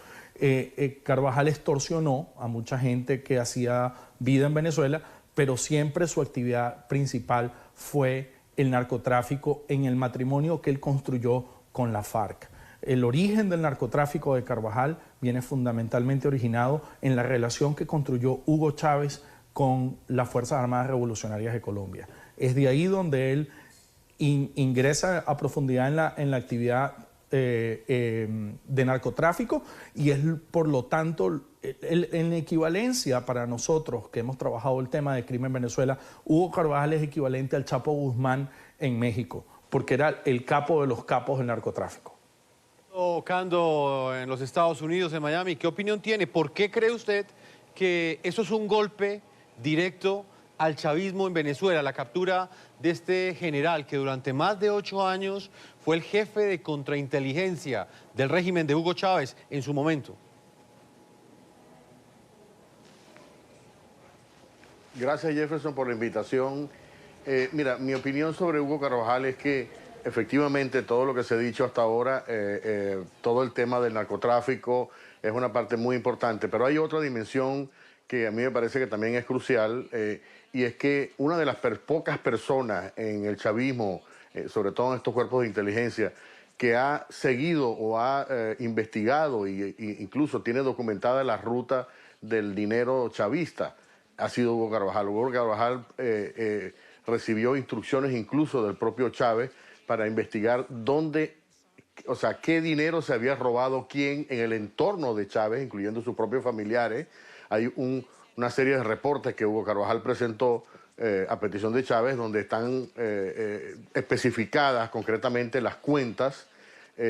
Carvajal extorsionó a mucha gente que hacía vida en Venezuela, pero siempre su actividad principal fue el narcotráfico en el matrimonio que él construyó con la FARC. El origen del narcotráfico de Carvajal viene fundamentalmente originado en la relación que construyó Hugo Chávez con las Fuerzas Armadas Revolucionarias de Colombia. Es de ahí donde él ingresa a profundidad en la actividad de narcotráfico, y es por lo tanto en equivalencia para nosotros que hemos trabajado el tema de crimen en Venezuela. Hugo Carvajal es equivalente al Chapo Guzmán en México, porque era el capo de los capos del narcotráfico. Cando en los Estados Unidos, en Miami. ¿Qué opinión tiene? ¿Por qué cree usted que eso es un golpe directo al chavismo en Venezuela, la captura de este general que durante más de 8 años fue el jefe de contrainteligencia del régimen de Hugo Chávez en su momento? Gracias, Jefferson, por la invitación. Mira, mi opinión sobre Hugo Carvajal es que efectivamente todo lo que se ha dicho hasta ahora, todo el tema del narcotráfico es una parte muy importante, pero hay otra dimensión que a mí me parece que también es crucial, y es que una de las pocas personas en el chavismo, sobre todo en estos cuerpos de inteligencia, que ha seguido o ha investigado e incluso tiene documentada la ruta del dinero chavista, ha sido Hugo Carvajal. Hugo Carvajal recibió instrucciones incluso del propio Chávez para investigar dónde, o sea, qué dinero se había robado quién en el entorno de Chávez, incluyendo sus propios familiares. Hay una serie de reportes que Hugo Carvajal presentó a petición de Chávez, donde están especificadas concretamente las cuentas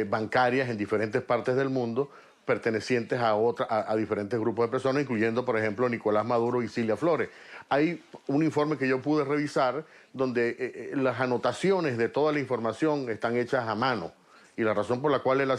bancarias en diferentes partes del mundo pertenecientes a diferentes grupos de personas, incluyendo, por ejemplo, Nicolás Maduro y Cilia Flores. Hay un informe que yo pude revisar donde las anotaciones de toda la información están hechas a mano. Y la razón por la cual él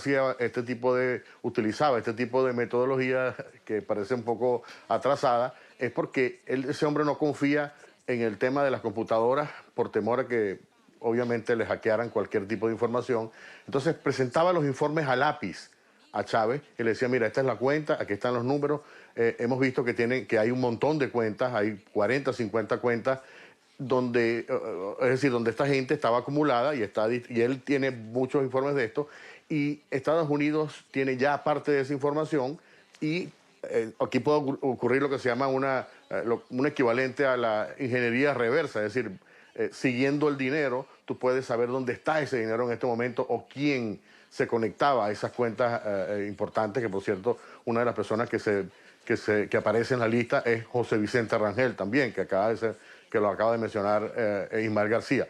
utilizaba este tipo de metodología que parece un poco atrasada es porque ese hombre no confía en el tema de las computadoras por temor a que obviamente le hackearan cualquier tipo de información. Entonces presentaba los informes a lápiz a Chávez y le decía, mira, esta es la cuenta, aquí están los números, hemos visto que hay un montón de cuentas, hay 40, 50 cuentas, donde esta gente estaba acumulada y él tiene muchos informes de esto, y Estados Unidos tiene ya parte de esa información, y aquí puede ocurrir lo que se llama un equivalente a la ingeniería reversa, es decir, siguiendo el dinero, tú puedes saber dónde está ese dinero en este momento o quién se conectaba a esas cuentas importantes, que por cierto, una de las personas que aparece en la lista es José Vicente Rangel también, que lo acaba de mencionar Ismael García.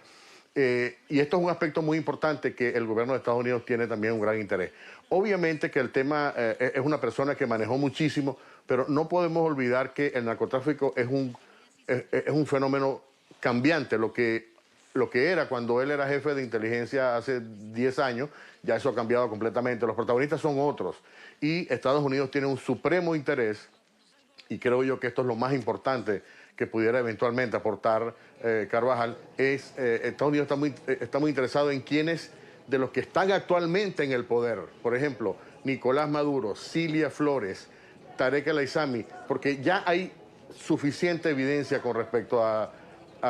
Y esto es un aspecto muy importante que el gobierno de Estados Unidos tiene también un gran interés. Obviamente que el tema es una persona que manejó muchísimo, pero no podemos olvidar que el narcotráfico es un fenómeno cambiante. Lo que era cuando él era jefe de inteligencia hace 10 años, ya eso ha cambiado completamente. Los protagonistas son otros. Y Estados Unidos tiene un supremo interés, y creo yo que esto es lo más importante que pudiera eventualmente aportar Carvajal, Estados Unidos está muy interesado en quiénes de los que están actualmente en el poder, por ejemplo, Nicolás Maduro, Cilia Flores, Tarek El Aissami, porque ya hay suficiente evidencia con respecto a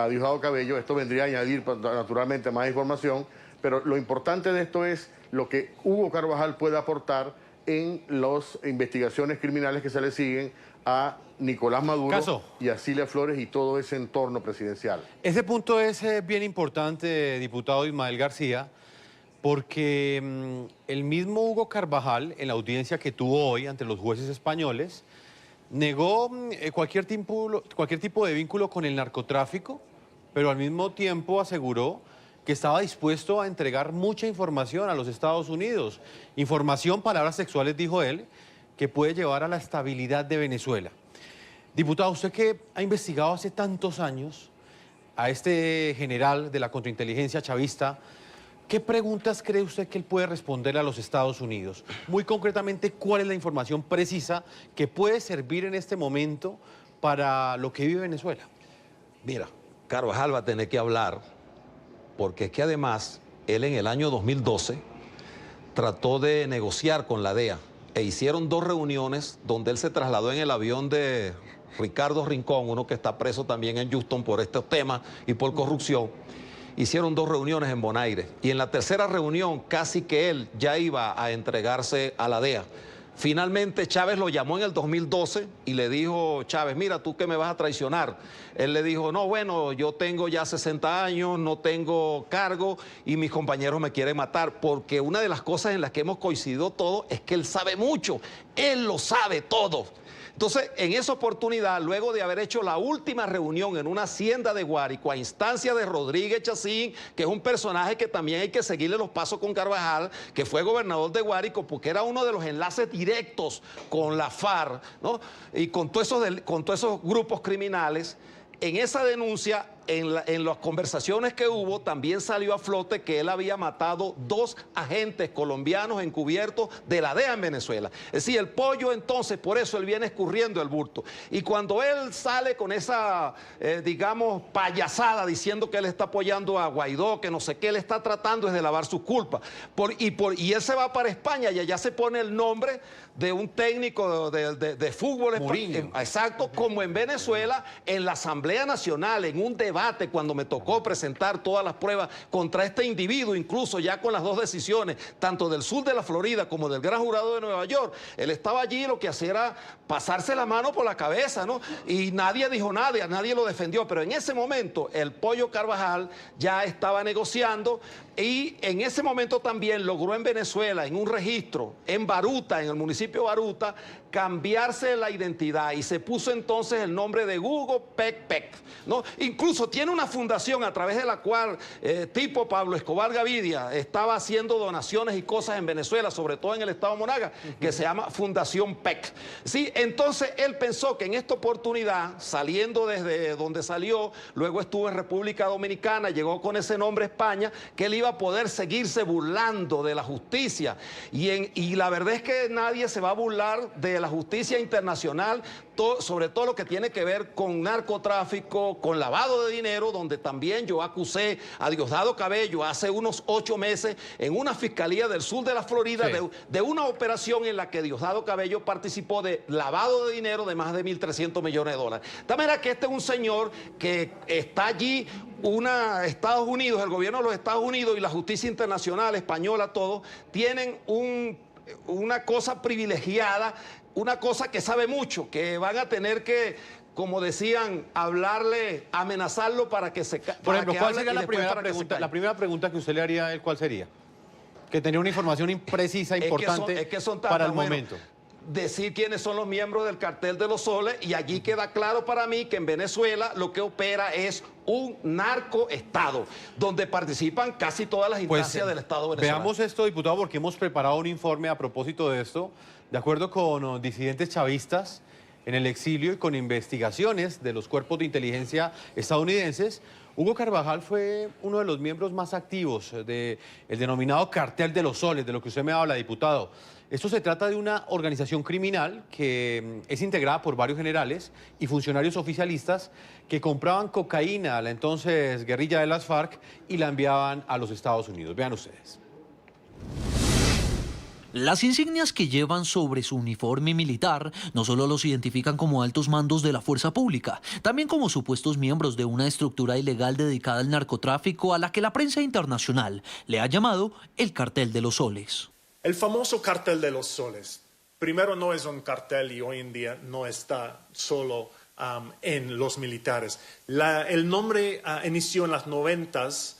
Diosdado Cabello. Esto vendría a añadir naturalmente más información, pero lo importante de esto es lo que Hugo Carvajal puede aportar en las investigaciones criminales que se le siguen a Nicolás Maduro y a Cilia Flores y todo ese entorno presidencial. Ese punto es bien importante, diputado Ismael García, porque el mismo Hugo Carvajal, en la audiencia que tuvo hoy ante los jueces españoles, negó cualquier tipo de vínculo con el narcotráfico, pero al mismo tiempo aseguró que estaba dispuesto a entregar mucha información a los Estados Unidos. Información, palabras sexuales, dijo él, que puede llevar a la estabilidad de Venezuela. Diputado, usted que ha investigado hace tantos años a este general de la contrainteligencia chavista, ¿qué preguntas cree usted que él puede responder a los Estados Unidos? Muy concretamente, ¿cuál es la información precisa que puede servir en este momento para lo que vive Venezuela? Mira, Carvajal va a tener que hablar, porque es que además él en el año 2012 trató de negociar con la DEA e hicieron 2 reuniones donde él se trasladó en el avión de Ricardo Rincón, uno que está preso también en Houston por estos temas y por corrupción. Hicieron 2 reuniones en Bonaire y en la tercera reunión casi que él ya iba a entregarse a la DEA. Finalmente Chávez lo llamó en el 2012 y le dijo, Chávez, mira, tú que me vas a traicionar. Él le dijo, no, bueno, yo tengo ya 60 años, no tengo cargo y mis compañeros me quieren matar, porque una de las cosas en las que hemos coincidido todos es que él sabe mucho. Él lo sabe todo. Entonces, en esa oportunidad, luego de haber hecho la última reunión en una hacienda de Guárico, a instancia de Rodríguez Chacín, que es un personaje que también hay que seguirle los pasos con Carvajal, que fue gobernador de Guárico, porque era uno de los enlaces directos con la FARC, ¿no? Y con todos esos grupos criminales. En esa denuncia, en las conversaciones que hubo, también salió a flote que él había matado 2 agentes colombianos encubiertos de la DEA en Venezuela. Es decir, el pollo entonces, por eso él viene escurriendo el bulto. Y cuando él sale con esa, digamos, payasada diciendo que él está apoyando a Guaidó, que no sé qué, él está tratando es de lavar sus culpas. Y él se va para España y allá se pone el nombre de un técnico de fútbol español. Exacto, como en Venezuela, en la Asamblea Nacional, en un debate, cuando me tocó presentar todas las pruebas contra este individuo, incluso ya con las 2 decisiones, tanto del sur de la Florida como del Gran Jurado de Nueva York, él estaba allí, lo que hacía era pasarse la mano por la cabeza, ¿no? Y nadie dijo nada, nadie lo defendió, pero en ese momento el Pollo Carvajal ya estaba negociando y en ese momento también logró en Venezuela, en un registro, en Baruta, en el municipio de Baruta, cambiarse la identidad y se puso entonces el nombre de Hugo Pec Pec, ¿no? Incluso tiene una fundación a través de la cual tipo Pablo Escobar Gavidia estaba haciendo donaciones y cosas en Venezuela, sobre todo en el estado Monagas, que se llama Fundación PEC. Sí, entonces él pensó que en esta oportunidad, saliendo desde donde salió, luego estuvo en República Dominicana, llegó con ese nombre a España, que él iba a poder seguirse burlando de la justicia. Y la verdad es que nadie se va a burlar de la justicia internacional, sobre todo lo que tiene que ver con narcotráfico, con lavado de dinero, donde también yo acusé a Diosdado Cabello hace unos 8 meses en una fiscalía del sur de la Florida, sí, de una operación en la que Diosdado Cabello participó de lavado de dinero de más de 1.300 millones de dólares. De manera que este es un señor que está allí, Estados Unidos, el gobierno de los Estados Unidos y la justicia internacional española, todos tienen una cosa privilegiada, una cosa que sabe mucho, que van a tener que, como decían, hablarle, amenazarlo para que se... Por ejemplo, ¿cuál sería la primera pregunta? La primera pregunta que usted le haría a él, ¿cuál sería? Que tenía una información imprecisa, importante para el momento. Decir quiénes son los miembros del cartel de los soles, y allí queda claro para mí que en Venezuela lo que opera es un narcoestado, donde participan casi todas las instancias del Estado venezolano. Veamos esto, diputado, porque hemos preparado un informe a propósito de esto, de acuerdo con disidentes chavistas en el exilio y con investigaciones de los cuerpos de inteligencia estadounidenses. Hugo Carvajal fue uno de los miembros más activos del denominado cartel de los soles, de lo que usted me habla, diputado. Esto se trata de una organización criminal que es integrada por varios generales y funcionarios oficialistas que compraban cocaína a la entonces guerrilla de las FARC y la enviaban a los Estados Unidos. Vean ustedes. Las insignias que llevan sobre su uniforme militar no solo los identifican como altos mandos de la fuerza pública, también como supuestos miembros de una estructura ilegal dedicada al narcotráfico a la que la prensa internacional le ha llamado el cartel de los soles. El famoso cartel de los soles, primero no es un cartel y hoy en día no está solo en los militares. El nombre inició en las 90s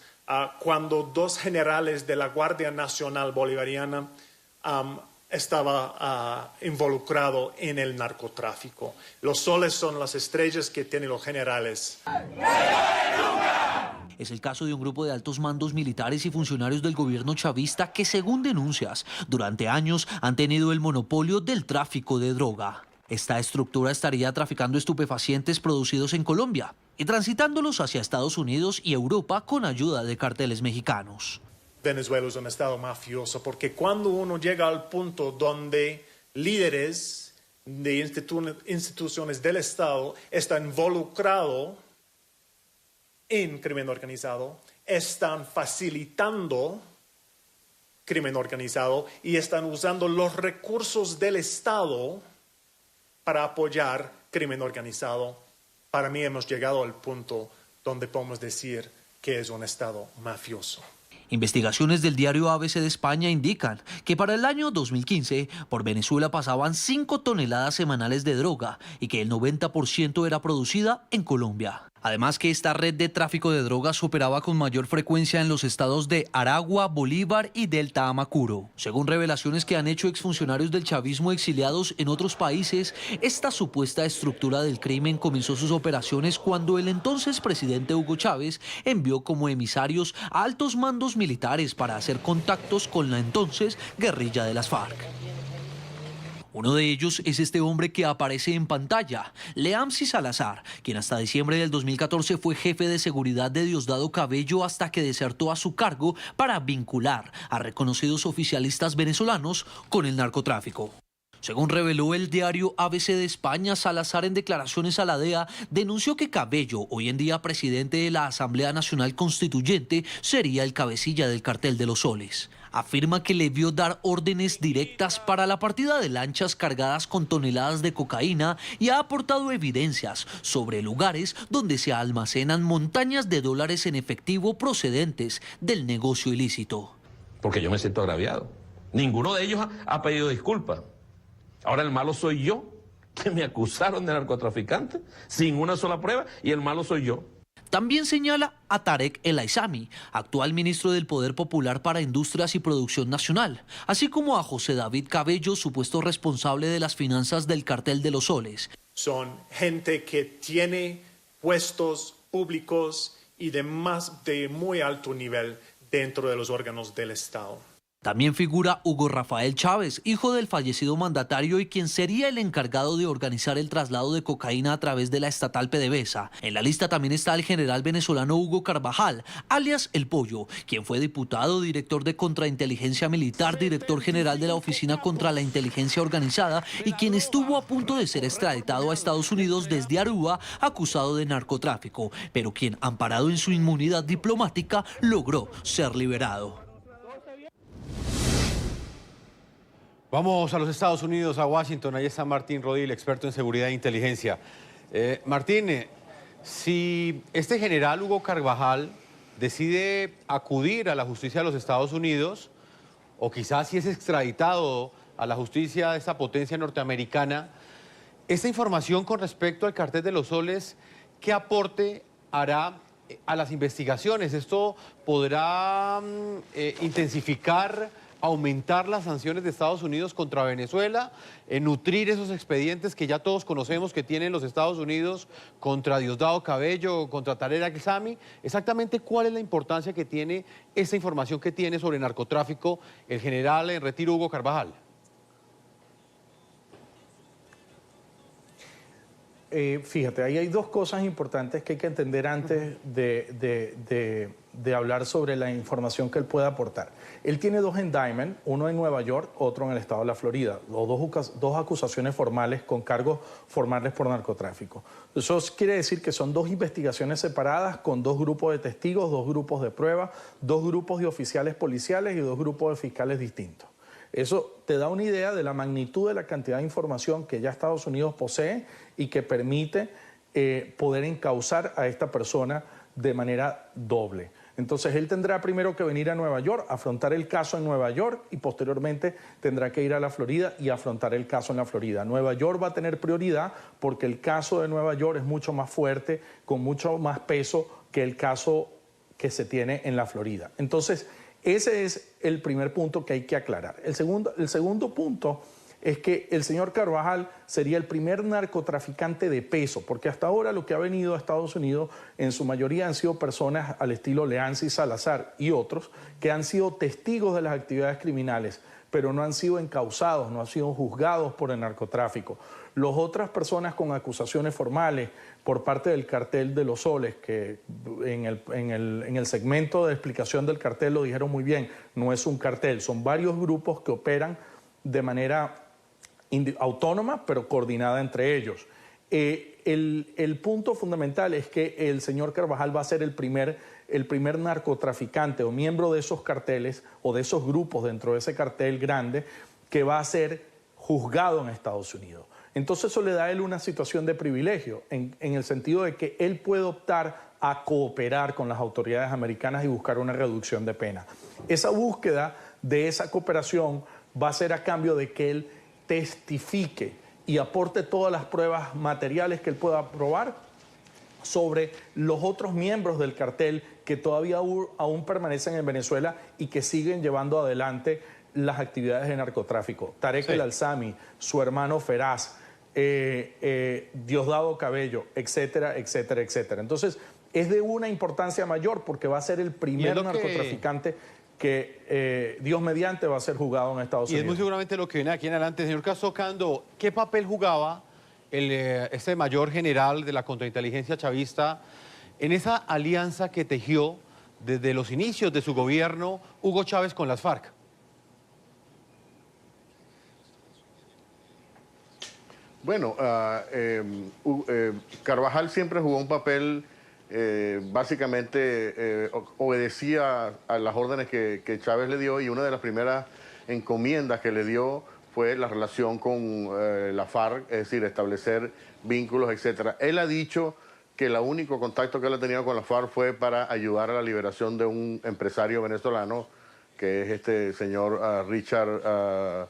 cuando 2 generales de la Guardia Nacional Bolivariana estaba involucrado en el narcotráfico. Los soles son las estrellas que tienen los generales. Es el caso de un grupo de altos mandos militares y funcionarios del gobierno chavista que, según denuncias, durante años han tenido el monopolio del tráfico de droga. Esta estructura estaría traficando estupefacientes producidos en Colombia y transitándolos hacia Estados Unidos y Europa con ayuda de carteles mexicanos. Venezuela es un estado mafioso porque cuando uno llega al punto donde líderes de instituciones del Estado están involucrados en crimen organizado, están facilitando crimen organizado y están usando los recursos del Estado para apoyar crimen organizado. Para mí hemos llegado al punto donde podemos decir que es un Estado mafioso. Investigaciones del diario ABC de España indican que para el año 2015 por Venezuela pasaban 5 toneladas semanales de droga y que el 90% era producida en Colombia. Además que esta red de tráfico de drogas operaba con mayor frecuencia en los estados de Aragua, Bolívar y Delta Amacuro. Según revelaciones que han hecho exfuncionarios del chavismo exiliados en otros países, esta supuesta estructura del crimen comenzó sus operaciones cuando el entonces presidente Hugo Chávez envió como emisarios a altos mandos militares para hacer contactos con la entonces guerrilla de las FARC. Uno de ellos es este hombre que aparece en pantalla, Leamsi Salazar, quien hasta diciembre del 2014 fue jefe de seguridad de Diosdado Cabello hasta que desertó a su cargo para vincular a reconocidos oficialistas venezolanos con el narcotráfico. Según reveló el diario ABC de España, Salazar en declaraciones a la DEA denunció que Cabello, hoy en día presidente de la Asamblea Nacional Constituyente, sería el cabecilla del cartel de los soles. Afirma que le vio dar órdenes directas para la partida de lanchas cargadas con toneladas de cocaína y ha aportado evidencias sobre lugares donde se almacenan montañas de dólares en efectivo procedentes del negocio ilícito. Porque yo me siento agraviado. Ninguno de ellos ha pedido disculpas. Ahora el malo soy yo, que me acusaron de narcotraficante sin una sola prueba, y el malo soy yo. También señala a Tarek El Aizami, actual ministro del Poder Popular para Industrias y Producción Nacional, así como a José David Cabello, supuesto responsable de las finanzas del cartel de los soles. Son gente que tiene puestos públicos y de muy alto nivel dentro de los órganos del Estado. También figura Hugo Rafael Chávez, hijo del fallecido mandatario y quien sería el encargado de organizar el traslado de cocaína a través de la estatal PDVSA. En la lista también está el general venezolano Hugo Carvajal, alias El Pollo, quien fue diputado, director de Contrainteligencia Militar, director general de la Oficina contra la Inteligencia Organizada y quien estuvo a punto de ser extraditado a Estados Unidos desde Aruba acusado de narcotráfico, pero quien, amparado en su inmunidad diplomática, logró ser liberado. Vamos a los Estados Unidos, a Washington. Ahí está Martín Rodil, experto en seguridad e inteligencia. Martín, si este general Hugo Carvajal decide acudir a la justicia de los Estados Unidos, o quizás si es extraditado a la justicia de esta potencia norteamericana, esta información con respecto al cartel de los soles, ¿qué aporte hará a las investigaciones? ¿Esto podrá intensificar, aumentar las sanciones de Estados Unidos contra Venezuela, nutrir esos expedientes que ya todos conocemos que tienen los Estados Unidos contra Diosdado Cabello, contra Tarek El Aizami? Exactamente, ¿cuál es la importancia que tiene esta información que tiene sobre narcotráfico el general en retiro Hugo Carvajal? Fíjate, ahí hay dos cosas importantes que hay que entender antes de hablar sobre la información que él puede aportar. Él tiene dos indictments, uno en Nueva York, otro en el estado de la Florida, dos acusaciones formales con cargos formales por narcotráfico. Eso quiere decir que son dos investigaciones separadas con dos grupos de testigos, dos grupos de pruebas, dos grupos de oficiales policiales y dos grupos de fiscales distintos. Eso te da una idea de la magnitud de la cantidad de información que ya Estados Unidos posee y que permite poder encauzar a esta persona de manera doble. Entonces él tendrá primero que venir a Nueva York, afrontar el caso en Nueva York y posteriormente tendrá que ir a la Florida y afrontar el caso en la Florida. Nueva York va a tener prioridad porque el caso de Nueva York es mucho más fuerte, con mucho más peso que el caso que se tiene en la Florida. Entonces, ese es el primer punto que hay que aclarar. El segundo punto es que el señor Carvajal sería el primer narcotraficante de peso, porque hasta ahora lo que ha venido a Estados Unidos en su mayoría han sido personas al estilo Leamsi Salazar y otros que han sido testigos de las actividades criminales, pero no han sido encausados, no han sido juzgados por el narcotráfico. Las otras personas con acusaciones formales por parte del cartel de los soles, que en el segmento de explicación del cartel lo dijeron muy bien, no es un cartel, son varios grupos que operan de manera autónoma, pero coordinada entre ellos. El punto fundamental es que el señor Carvajal va a ser el primer narcotraficante o miembro de esos carteles o de esos grupos dentro de ese cartel grande que va a ser juzgado en Estados Unidos. Entonces eso le da a él una situación de privilegio en el sentido de que él puede optar a cooperar con las autoridades americanas y buscar una reducción de pena. Esa búsqueda de esa cooperación va a ser a cambio de que él testifique y aporte todas las pruebas materiales que él pueda probar sobre los otros miembros del cartel que todavía aún permanecen en Venezuela y que siguen llevando adelante las actividades de narcotráfico. Tarek El Alzami, su hermano Feraz, Diosdado Cabello, etcétera, etcétera, etcétera. Entonces, es de una importancia mayor porque va a ser el primer narcotraficante que Dios mediante va a ser juzgado en Estados Unidos. Y es muy seguramente lo que viene aquí en adelante. Señor Castocando, ¿qué papel jugaba este mayor general de la contrainteligencia chavista en esa alianza que tejió desde los inicios de su gobierno Hugo Chávez con las FARC? Bueno, Carvajal siempre jugó un papel, básicamente obedecía a las órdenes que Chávez le dio, y una de las primeras encomiendas que le dio fue la relación con la FARC, es decir, establecer vínculos, etcétera. Él ha dicho que el único contacto que él ha tenido con la FARC fue para ayudar a la liberación de un empresario venezolano, que es este señor Richard,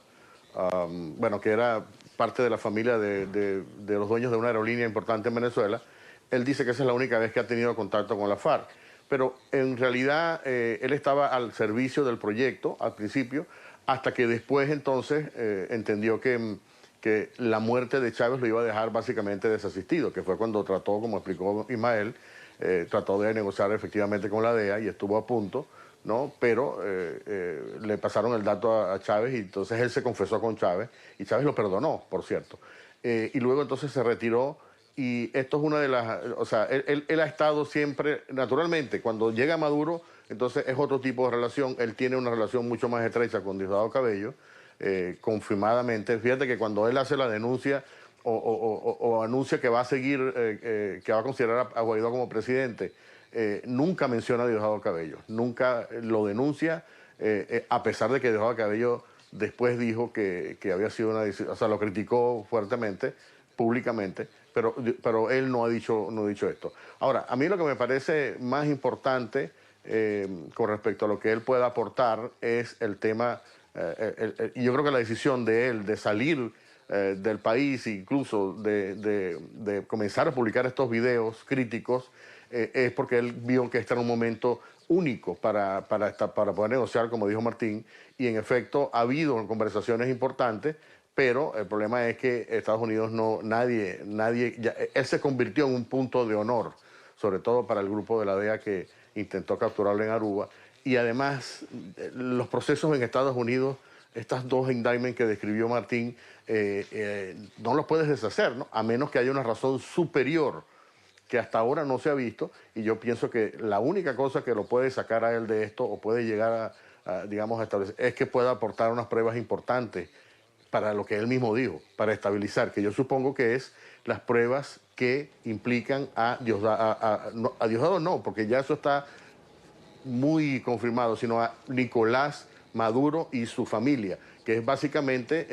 bueno, que era parte de la familia de los dueños de una aerolínea importante en Venezuela. Él dice que esa es la única vez que ha tenido contacto con la FARC. Pero en realidad él estaba al servicio del proyecto al principio, hasta que después entonces entendió que la muerte de Chávez lo iba a dejar básicamente desasistido, que fue cuando trató, como explicó Ismael, trató de negociar efectivamente con la DEA y estuvo a punto, ¿no? Pero le pasaron el dato a Chávez y entonces él se confesó con Chávez y Chávez lo perdonó, por cierto. Y luego entonces se retiró, y esto es una de las... O sea, él ha estado siempre... Naturalmente, cuando llega Maduro, entonces es otro tipo de relación. Él tiene una relación mucho más estrecha con Diosdado Cabello, confirmadamente. Fíjate que cuando él hace la denuncia o anuncia que va a seguir, que va a considerar a Guaidó como presidente, nunca menciona a Diosdado Cabello, nunca lo denuncia, a pesar de que Diosdado Cabello después dijo que había sido una... O sea, lo criticó fuertemente, públicamente, pero él no ha dicho esto. Ahora, a mí lo que me parece más importante con respecto a lo que él pueda aportar es el tema, y yo creo que la decisión de él de salir del país, incluso de comenzar a publicar estos videos críticos, es porque él vio que este era un momento único para poder negociar, como dijo Martín, y en efecto ha habido conversaciones importantes, pero el problema es que Estados Unidos él se convirtió en un punto de honor, sobre todo para el grupo de la DEA que intentó capturarlo en Aruba, y además los procesos en Estados Unidos, estas dos indictments que describió Martín, no los puedes deshacer, ¿no? A menos que haya una razón superior que hasta ahora no se ha visto, y yo pienso que la única cosa que lo puede sacar a él de esto, o puede llegar digamos, a establecer, es que pueda aportar unas pruebas importantes para lo que él mismo dijo, para estabilizar, que yo supongo que es las pruebas que implican a Diosdado, no, porque ya eso está muy confirmado, sino a Nicolás Maduro y su familia, que es básicamente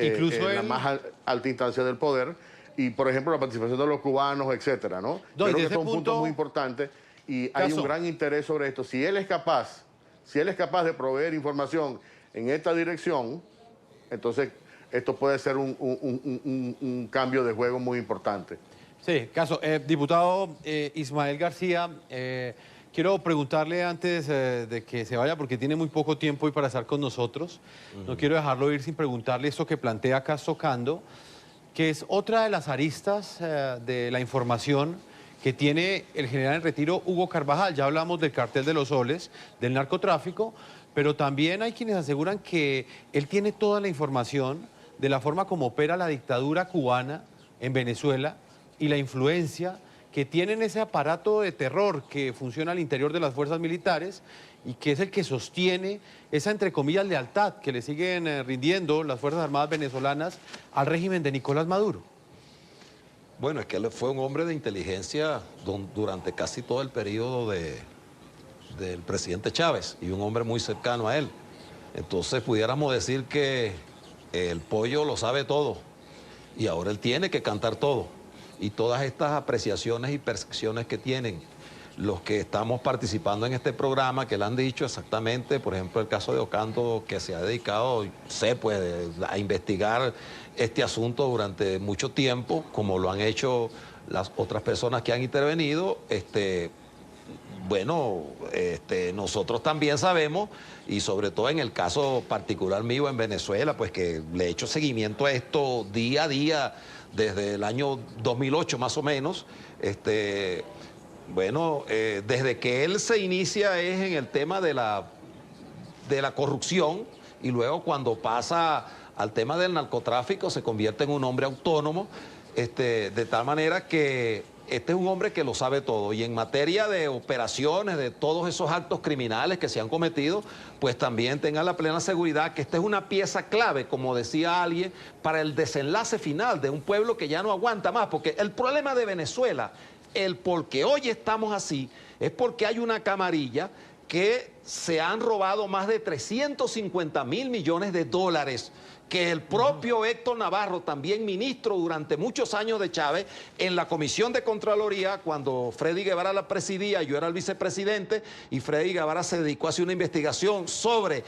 la más alta instancia del poder, y por ejemplo la participación de los cubanos, etcétera, ¿no? Creo que es un punto muy importante y hay un gran interés sobre esto. Si él es capaz de proveer información en esta dirección, entonces esto puede ser un cambio de juego muy importante. Sí, Caso. Diputado Ismael García, quiero preguntarle antes de que se vaya, porque tiene muy poco tiempo hoy para estar con nosotros. No quiero dejarlo ir sin preguntarle esto que plantea Castocando, que es otra de las aristas de la información que tiene el general en retiro Hugo Carvajal. Ya hablamos del cartel de los soles, del narcotráfico, pero también hay quienes aseguran que él tiene toda la información de la forma como opera la dictadura cubana en Venezuela y la influencia que tienen ese aparato de terror que funciona al interior de las fuerzas militares y que es el que sostiene esa, entre comillas, lealtad que le siguen rindiendo las Fuerzas Armadas venezolanas al régimen de Nicolás Maduro. Bueno, es que él fue un hombre de inteligencia durante casi todo el periodo del presidente Chávez y un hombre muy cercano a él. Entonces pudiéramos decir que el pollo lo sabe todo y ahora él tiene que cantar todo. Y todas estas apreciaciones y percepciones que tienen los que estamos participando en este programa, que le han dicho exactamente, por ejemplo, el caso de Ocando, que se ha dedicado, a investigar este asunto durante mucho tiempo, como lo han hecho las otras personas que han intervenido, bueno, nosotros también sabemos, y sobre todo en el caso particular mío en Venezuela, pues que le he hecho seguimiento a esto día a día desde el año 2008 más o menos. Bueno, desde que él se inicia es en el tema de la corrupción, y luego cuando pasa al tema del narcotráfico se convierte en un hombre autónomo, de tal manera que este es un hombre que lo sabe todo, y en materia de operaciones, de todos esos actos criminales que se han cometido, pues también tengan la plena seguridad que esta es una pieza clave, como decía alguien, para el desenlace final de un pueblo que ya no aguanta más, porque el problema de Venezuela, el por qué hoy estamos así, es porque hay una camarilla que se han robado más de 350.000 millones de dólares, que el propio Héctor Navarro, también ministro durante muchos años de Chávez, en la Comisión de Contraloría, cuando Freddy Guevara la presidía, yo era el vicepresidente, y Freddy Guevara se dedicó a hacer una investigación sobre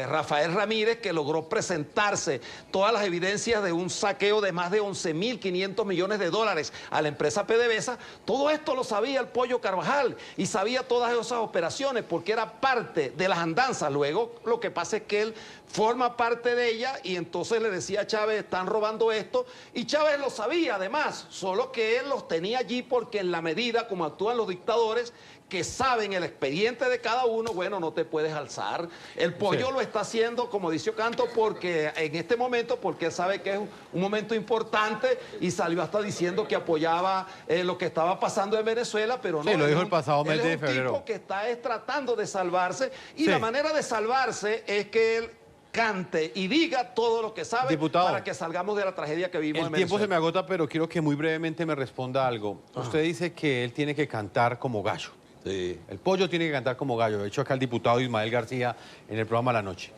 Rafael Ramírez, que logró presentarse todas las evidencias de un saqueo de más de 11.500 millones de dólares a la empresa PDVSA. Todo esto lo sabía el Pollo Carvajal, y sabía todas esas operaciones, porque era parte de las andanzas. Luego, lo que pasa es que él forma parte de ella, y entonces le decía a Chávez, están robando esto, y Chávez lo sabía además, solo que él los tenía allí porque en la medida como actúan los dictadores, que saben el expediente de cada uno, bueno, no te puedes alzar. El Pollo lo está haciendo, como dice Ocanto, porque en este momento, porque él sabe que es un momento importante, y salió hasta diciendo que apoyaba lo que estaba pasando en Venezuela, pero no. Sí, lo dijo el pasado mes de un febrero. tipo que está tratando de salvarse, y la manera de salvarse es que él cante y diga todo lo que sabe, diputado, para que salgamos de la tragedia que vimos en El tiempo Venezuela. se me agota, pero quiero que muy brevemente me responda algo. Usted dice que él tiene que cantar como gallo. Sí. El Pollo tiene que cantar como gallo. De hecho, acá el diputado Ismael García en el programa La Noche.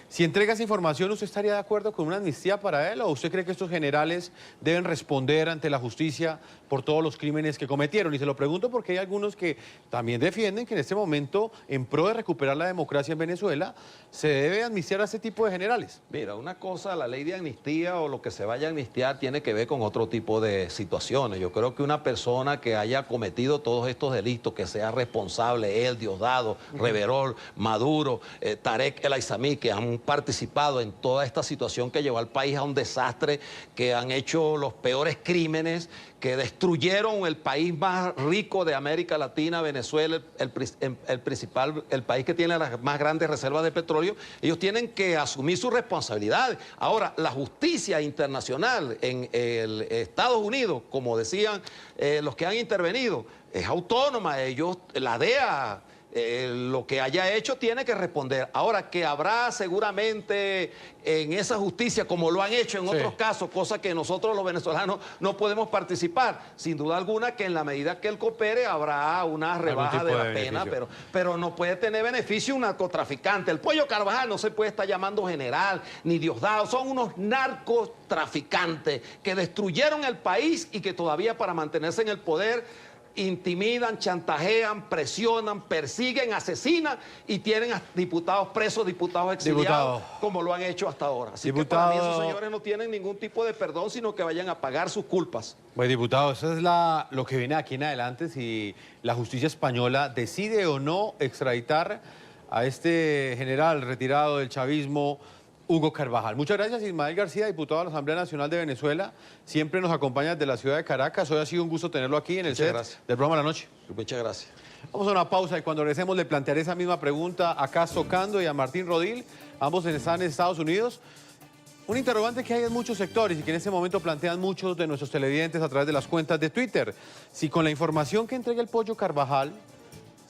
Si entrega esa información, ¿usted estaría de acuerdo con una amnistía para él? ¿O usted cree que estos generales deben responder ante la justicia por todos los crímenes que cometieron? Y se lo pregunto porque hay algunos que también defienden que en este momento, en pro de recuperar la democracia en Venezuela, se debe amnistiar a este tipo de generales. Mira, una cosa, la ley de amnistía o lo que se vaya a amnistiar tiene que ver con otro tipo de situaciones. Yo creo que una persona que haya cometido todos estos delitos, que sea responsable, él, Diosdado, Reverol, Maduro, Tarek El Aizami, que han participado en toda esta situación que llevó al país a un desastre, que han hecho los peores crímenes, que destruyeron el país más rico de América Latina, Venezuela, el país que tiene las más grandes reservas de petróleo. Ellos tienen que asumir sus responsabilidades. Ahora, la justicia internacional en Estados Unidos, como decían los que han intervenido, es autónoma. Ellos, la DEA, lo que haya hecho tiene que responder. Ahora, que habrá seguramente en esa justicia, como lo han hecho en otros casos, cosa que nosotros los venezolanos no podemos participar, sin duda alguna que en la medida que él coopere habrá una rebaja de la pena, pero no puede tener beneficio un narcotraficante. El Pollo Carvajal no se puede estar llamando general ni Diosdado, son unos narcotraficantes que destruyeron el país y que todavía, para mantenerse en el poder, intimidan, chantajean, presionan, persiguen, asesinan, y tienen a diputados presos, diputados exiliados, como lo han hecho hasta ahora. Así que para mí esos señores no tienen ningún tipo de perdón, sino que vayan a pagar sus culpas. Pues, diputado, eso es lo que viene aquí en adelante, si la justicia española decide o no extraditar a este general retirado del chavismo, Hugo Carvajal. Muchas gracias, Ismael García, diputado de la Asamblea Nacional de Venezuela. Siempre nos acompaña desde la ciudad de Caracas. Hoy ha sido un gusto tenerlo aquí en el set del programa La Noche. Muchas gracias. Vamos a una pausa y cuando regresemos le plantearé esa misma pregunta a Castro Ocando y a Martín Rodil. Ambos están en Estados Unidos. Un interrogante que hay en muchos sectores y que en este momento plantean muchos de nuestros televidentes a través de las cuentas de Twitter. Si con la información que entrega el Pollo Carvajal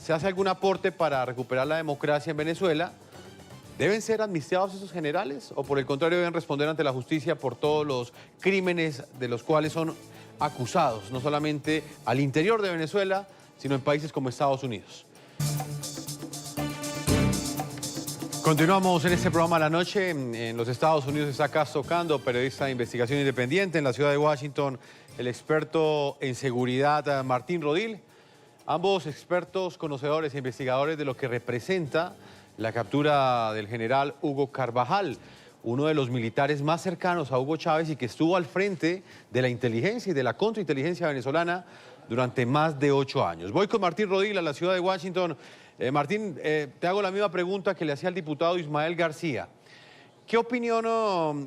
se hace algún aporte para recuperar la democracia en Venezuela, ¿deben ser amnistiados esos generales o por el contrario deben responder ante la justicia por todos los crímenes de los cuales son acusados, no solamente al interior de Venezuela, sino en países como Estados Unidos? Continuamos en este programa La Noche. En los Estados Unidos está Castro Ocando, periodista de investigación independiente. En la ciudad de Washington, el experto en seguridad Martín Rodil. Ambos expertos, conocedores e investigadores de lo que representa la captura del general Hugo Carvajal. uno de los militares más cercanos a Hugo Chávez y que estuvo al frente de la inteligencia y de la contrainteligencia venezolana durante más de 8 años. Voy con Martín Rodil a la ciudad de Washington. Martín, te hago la misma pregunta que le hacía al diputado Ismael García. ¿Qué opinión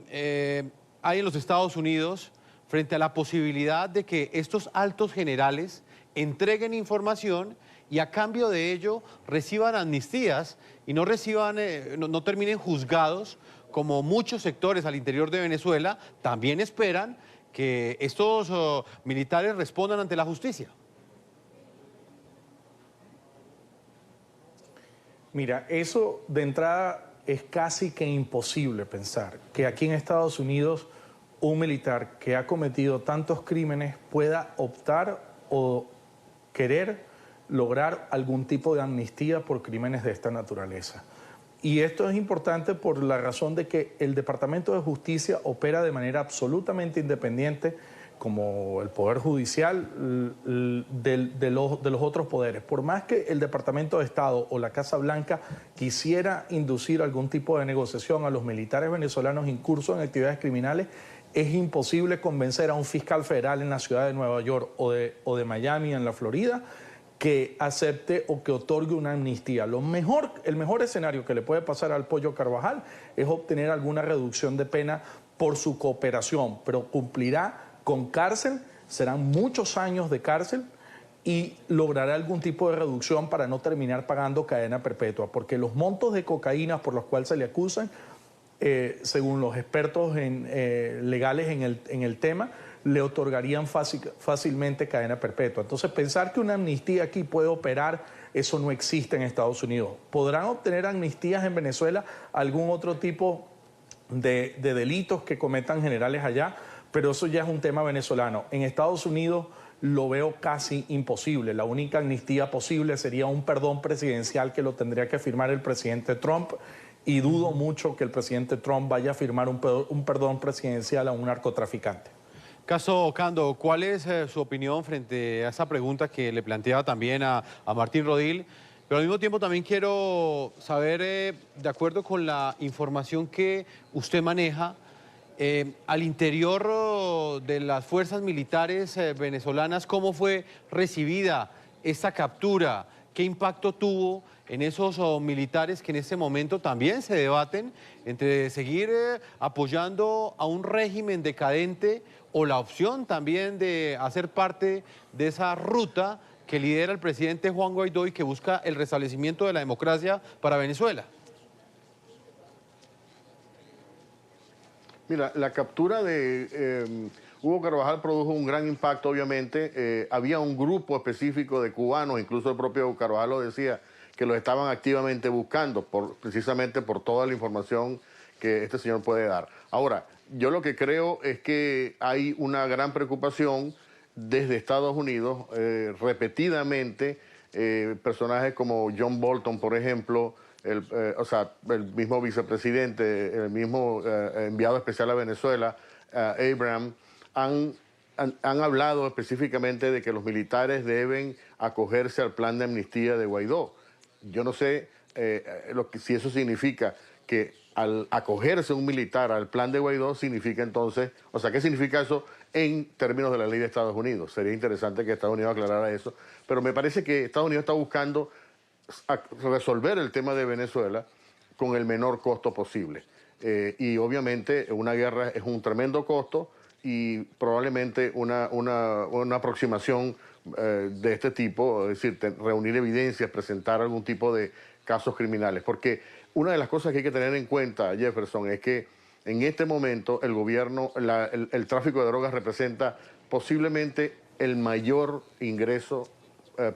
hay en los Estados Unidos frente a la posibilidad de que estos altos generales entreguen información y a cambio de ello reciban amnistías y no terminen juzgados, como muchos sectores al interior de Venezuela también esperan que estos militares respondan ante la justicia? Mira, eso de entrada es casi que imposible pensar que aquí en Estados Unidos un militar que ha cometido tantos crímenes pueda optar o querer lograr algún tipo de amnistía por crímenes de esta naturaleza. Y esto es importante por la razón de que el Departamento de Justicia opera de manera absolutamente independiente como el Poder Judicial de los otros poderes. Por más que el Departamento de Estado o la Casa Blanca quisiera inducir algún tipo de negociación a los militares venezolanos incursos en actividades criminales, es imposible convencer a un fiscal federal en la ciudad de Nueva York o de Miami, en la Florida, que acepte o que otorgue una amnistía. El mejor escenario que le puede pasar al Pollo Carvajal es obtener alguna reducción de pena por su cooperación, pero cumplirá con cárcel, serán muchos años de cárcel y logrará algún tipo de reducción para no terminar pagando cadena perpetua, porque los montos de cocaína por los cuales se le acusan, según los expertos legales en el tema, le otorgarían fácilmente cadena perpetua. Entonces, pensar que una amnistía aquí puede operar, eso no existe en Estados Unidos. ¿Podrán obtener amnistías en Venezuela algún otro tipo de delitos que cometan generales allá? Pero eso ya es un tema venezolano. En Estados Unidos lo veo casi imposible. La única amnistía posible sería un perdón presidencial que lo tendría que firmar el presidente Trump, y dudo mucho que el presidente Trump vaya a firmar un perdón presidencial a un narcotraficante. Caso Ocando, ¿cuál es su opinión frente a esa pregunta que le planteaba también a Martín Rodil? Pero al mismo tiempo también quiero saber, de acuerdo con la información que usted maneja, al interior de las fuerzas militares venezolanas, ¿cómo fue recibida esta captura? ¿Qué impacto tuvo en esos militares que en este momento también se debaten entre seguir apoyando a un régimen decadente o la opción también de hacer parte de esa ruta que lidera el presidente Juan Guaidó y que busca el restablecimiento de la democracia para Venezuela? Mira, la captura de Hugo Carvajal produjo un gran impacto, obviamente. Había un grupo específico de cubanos, incluso el propio Hugo Carvajal lo decía, que lo estaban activamente buscando, precisamente por toda la información que este señor puede dar. Ahora, yo lo que creo es que hay una gran preocupación desde Estados Unidos, repetidamente, personajes como John Bolton, por ejemplo, el mismo vicepresidente, el mismo enviado especial a Venezuela, Abraham, han hablado específicamente de que los militares deben acogerse al plan de amnistía de Guaidó. Yo no sé si eso significa que al acogerse un militar al plan de Guaidó significa entonces, ¿qué significa eso en términos de la ley de Estados Unidos? Sería interesante que Estados Unidos aclarara eso, pero me parece que Estados Unidos está buscando resolver el tema de Venezuela con el menor costo posible. Y obviamente una guerra es un tremendo costo y probablemente una aproximación de este tipo, es decir, reunir evidencias, presentar algún tipo de casos criminales. Porque una de las cosas que hay que tener en cuenta, Jefferson, es que en este momento el gobierno, el tráfico de drogas representa posiblemente el mayor ingreso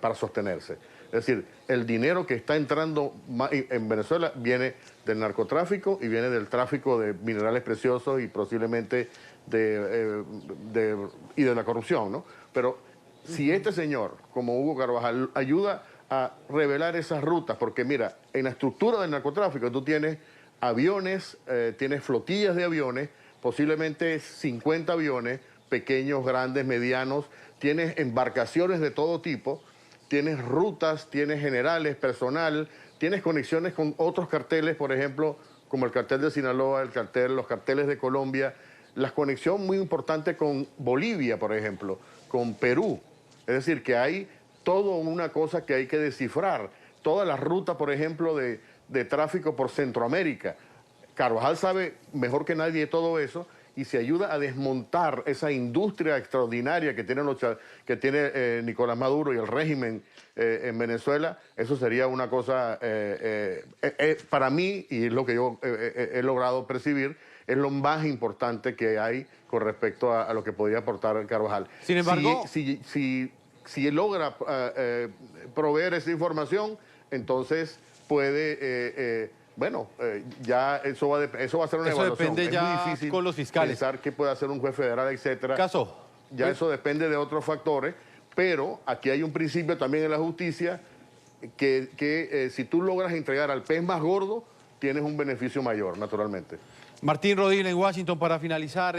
para sostenerse. Es decir, el dinero que está entrando en Venezuela viene del narcotráfico y viene del tráfico de minerales preciosos y posiblemente de la corrupción, ¿no? Pero si este señor, como Hugo Carvajal, ayuda a revelar esas rutas, porque mira, en la estructura del narcotráfico tú tienes aviones, tienes flotillas de aviones, posiblemente 50 aviones, pequeños, grandes, medianos, tienes embarcaciones de todo tipo, tienes rutas, tienes generales, personal, tienes conexiones con otros carteles, por ejemplo, como el cartel de Sinaloa, los carteles de Colombia, la conexión muy importante con Bolivia, por ejemplo, con Perú. Es decir, que hay toda una cosa que hay que descifrar. Toda la ruta, por ejemplo, de tráfico por Centroamérica. Carvajal sabe mejor que nadie todo eso y se ayuda a desmontar esa industria extraordinaria que tiene Nicolás Maduro y el régimen en Venezuela. Eso sería una cosa, para mí, y es lo que yo he logrado percibir, es lo más importante que hay con respecto a lo que podría aportar Carvajal. Sin embargo, si logra proveer esa información, entonces puede, ya eso va a ser una evaluación. Depende ya es muy difícil con los fiscales. pensar qué puede hacer un juez federal, etcétera. Ya pues, eso depende de otros factores, pero aquí hay un principio también en la justicia que si tú logras entregar al pez más gordo, tienes un beneficio mayor, naturalmente. Martín Rodil en Washington, para finalizar,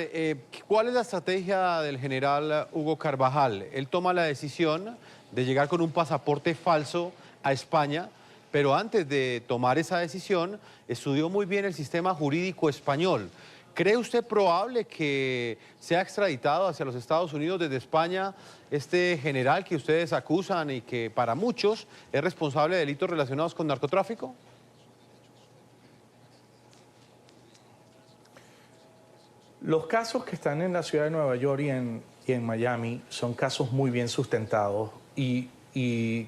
¿cuál es la estrategia del general Hugo Carvajal? Él toma la decisión de llegar con un pasaporte falso a España, pero antes de tomar esa decisión estudió muy bien el sistema jurídico español. ¿Cree usted probable que sea extraditado hacia los Estados Unidos desde España este general que ustedes acusan y que para muchos es responsable de delitos relacionados con narcotráfico? Los casos que están en la ciudad de Nueva York y en Miami son casos muy bien sustentados y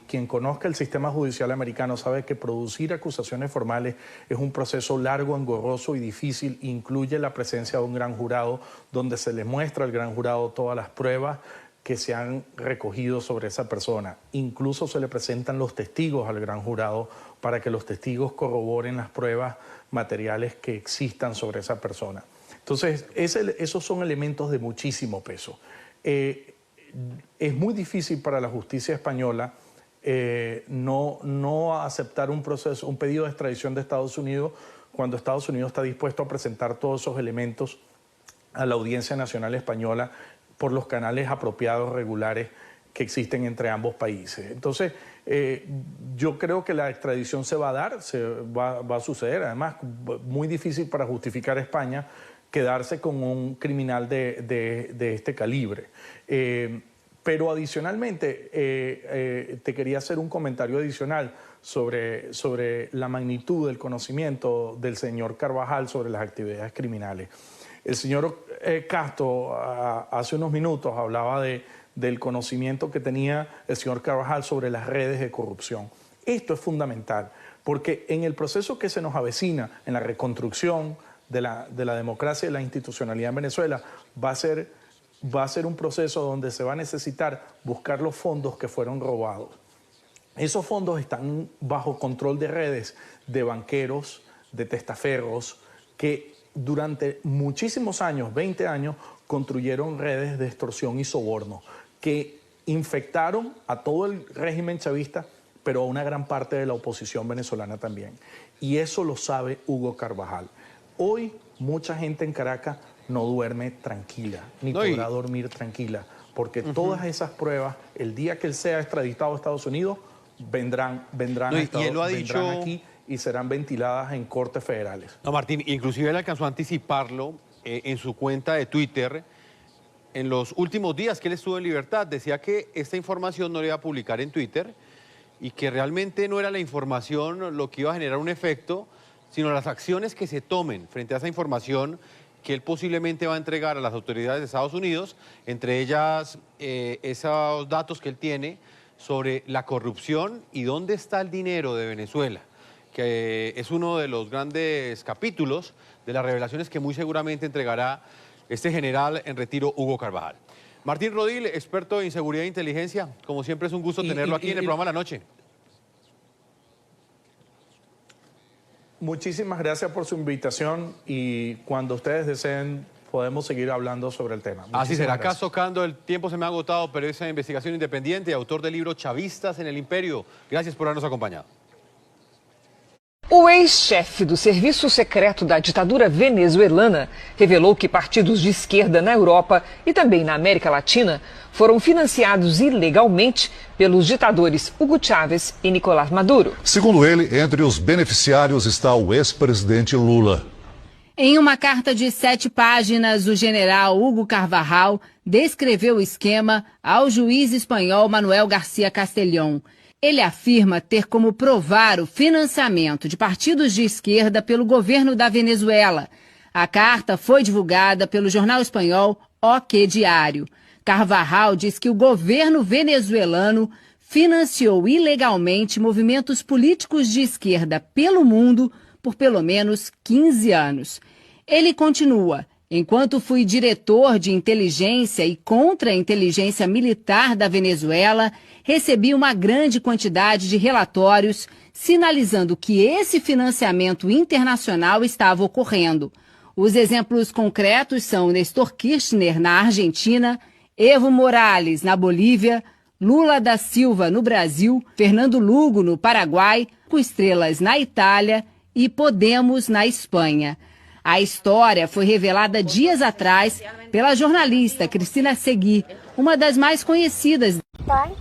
quien conozca el sistema judicial americano sabe que producir acusaciones formales es un proceso largo, engorroso y difícil. Incluye la presencia de un gran jurado donde se le muestra al gran jurado todas las pruebas que se han recogido sobre esa persona. Incluso se le presentan los testigos al gran jurado para que los testigos corroboren las pruebas materiales que existan sobre esa persona. Entonces, esos son elementos de muchísimo peso. Es muy difícil para la justicia española no aceptar un pedido de extradición de Estados Unidos cuando Estados Unidos está dispuesto a presentar todos esos elementos a la Audiencia Nacional Española por los canales apropiados, regulares, que existen entre ambos países. Entonces, yo creo que la extradición se va a dar, va a suceder. Además, muy difícil para justificar a España quedarse con un criminal de este calibre. Pero adicionalmente, te quería hacer un comentario adicional sobre la magnitud del conocimiento del señor Carvajal sobre las actividades criminales. El señor Castro hace unos minutos hablaba del conocimiento que tenía el señor Carvajal sobre las redes de corrupción. Esto es fundamental, porque en el proceso que se nos avecina, en la reconstrucción de la democracia y la institucionalidad en Venezuela, va a ser un proceso donde se va a necesitar buscar los fondos que fueron robados. Esos fondos están bajo control de redes de banqueros, de testaferros, que durante muchísimos años, 20 años, construyeron redes de extorsión y soborno, que infectaron a todo el régimen chavista, pero a una gran parte de la oposición venezolana también. Y eso lo sabe Hugo Carvajal. Hoy mucha gente en Caracas no duerme tranquila, ni podrá dormir tranquila, porque todas esas pruebas, el día que él sea extraditado a Estados Unidos, vendrán aquí y serán ventiladas en cortes federales. No, Martín, inclusive él alcanzó a anticiparlo en su cuenta de Twitter. En los últimos días que él estuvo en libertad, decía que esta información no le iba a publicar en Twitter y que realmente no era la información lo que iba a generar un efecto, sino las acciones que se tomen frente a esa información que él posiblemente va a entregar a las autoridades de Estados Unidos, entre ellas esos datos que él tiene sobre la corrupción y dónde está el dinero de Venezuela, que es uno de los grandes capítulos de las revelaciones que muy seguramente entregará este general en retiro, Hugo Carvajal. Martín Rodil, experto en seguridad e inteligencia, como siempre es un gusto tenerlo aquí en el programa La Noche. Muchísimas gracias por su invitación y cuando ustedes deseen podemos seguir hablando sobre el tema. Así será. Acá tocando, el tiempo se me ha agotado, pero esa investigación independiente, autor del libro Chavistas en el Imperio. Gracias por habernos acompañado. O ex-chefe do serviço secreto da ditadura venezuelana revelou que partidos de esquerda na Europa e também na América Latina foram financiados ilegalmente pelos ditadores Hugo Chávez e Nicolás Maduro. Segundo ele, entre os beneficiários está o ex-presidente Lula. Em uma carta de 7 páginas, o general Hugo Carvajal descreveu o esquema ao juiz espanhol Manuel García Castellón. Ele afirma ter como provar o financiamento de partidos de esquerda pelo governo da Venezuela. A carta foi divulgada pelo jornal espanhol O Que Diário. Carvajal diz que o governo venezuelano financiou ilegalmente movimentos políticos de esquerda pelo mundo por pelo menos 15 anos. Ele continua: enquanto fui diretor de inteligência e contra-inteligência militar da Venezuela, recebi uma grande quantidade de relatórios sinalizando que esse financiamento internacional estava ocorrendo. Os exemplos concretos são Néstor Kirchner na Argentina, Evo Morales na Bolívia, Lula da Silva no Brasil, Fernando Lugo no Paraguai, com estrelas na Itália e Podemos na Espanha. A história foi revelada dias atrás pela jornalista Cristina Seguí, uma das mais conhecidas. Pai,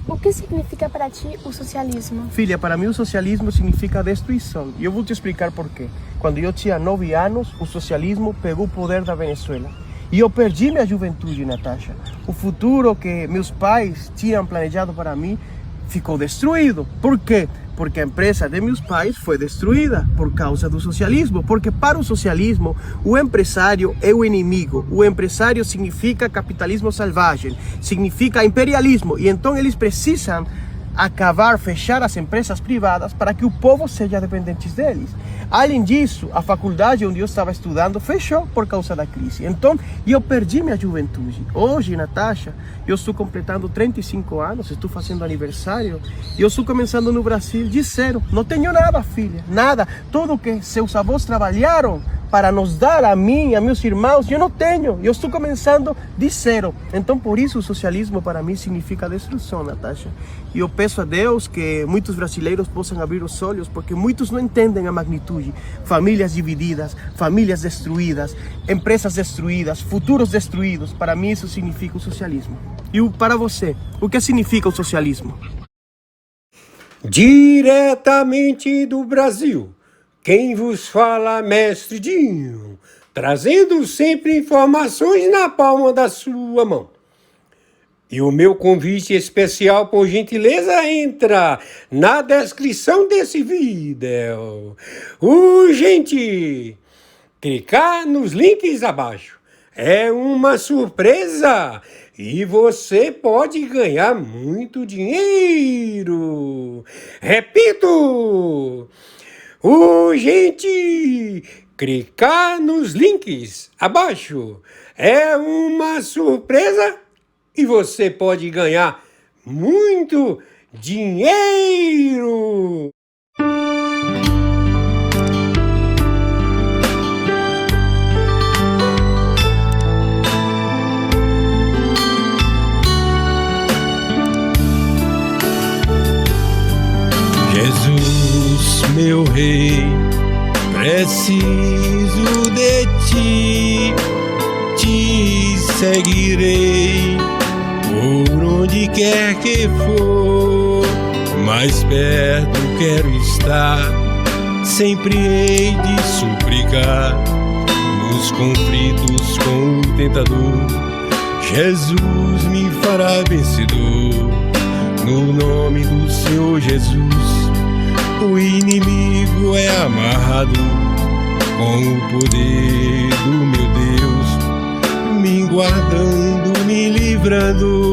o que significa para ti o socialismo? Filha, para mim o socialismo significa destruição. E eu vou te explicar por quê. Quando eu tinha 9 anos, o socialismo pegou o poder da Venezuela. E eu perdi minha juventude, Natasha. O futuro que meus pais tinham planejado para mim ficou destruído. Por quê? Porque a empresa de meus pais foi destruída por causa do socialismo. Porque para o socialismo, o empresário é o inimigo. O empresário significa capitalismo selvagem, significa imperialismo. E então eles precisam acabar, fechar as empresas privadas para que o povo seja dependente deles. Além disso, a faculdade onde eu estava estudando fechou por causa da crise. Então, eu perdi minha juventude. Hoje, Natasha, eu estou completando 35 anos, estou fazendo aniversário. E eu estou começando no Brasil de zero. Não tenho nada, filha, nada. Tudo que seus avós trabalharam para nos dar a mim e a meus irmãos, eu não tenho. Eu estou começando de zero. Então, por isso, o socialismo para mim significa destruição, Natasha. E eu peço a Deus que muitos brasileiros possam abrir os olhos, porque muitos não entendem a magnitude. Famílias divididas, famílias destruídas, empresas destruídas, futuros destruídos. Para mim, isso significa o socialismo. E para você, o que significa o socialismo? Diretamente do Brasil, quem vos fala, Mestre Dinho, trazendo sempre informações na palma da sua mão. E o meu convite especial, por gentileza, entra na descrição desse vídeo. Urgente! Clicar nos links abaixo. É uma surpresa e você pode ganhar muito dinheiro. Repito! Urgente! Clicar nos links abaixo. É uma surpresa e você pode ganhar muito dinheiro! Jesus, meu rei, preciso de ti, te seguirei por onde quer que for, mais perto quero estar, sempre hei de suplicar, nos conflitos com o tentador, Jesus me fará vencedor, no nome do Senhor Jesus, o inimigo é amarrado, com o poder do meu Deus, me guardando, me livrando.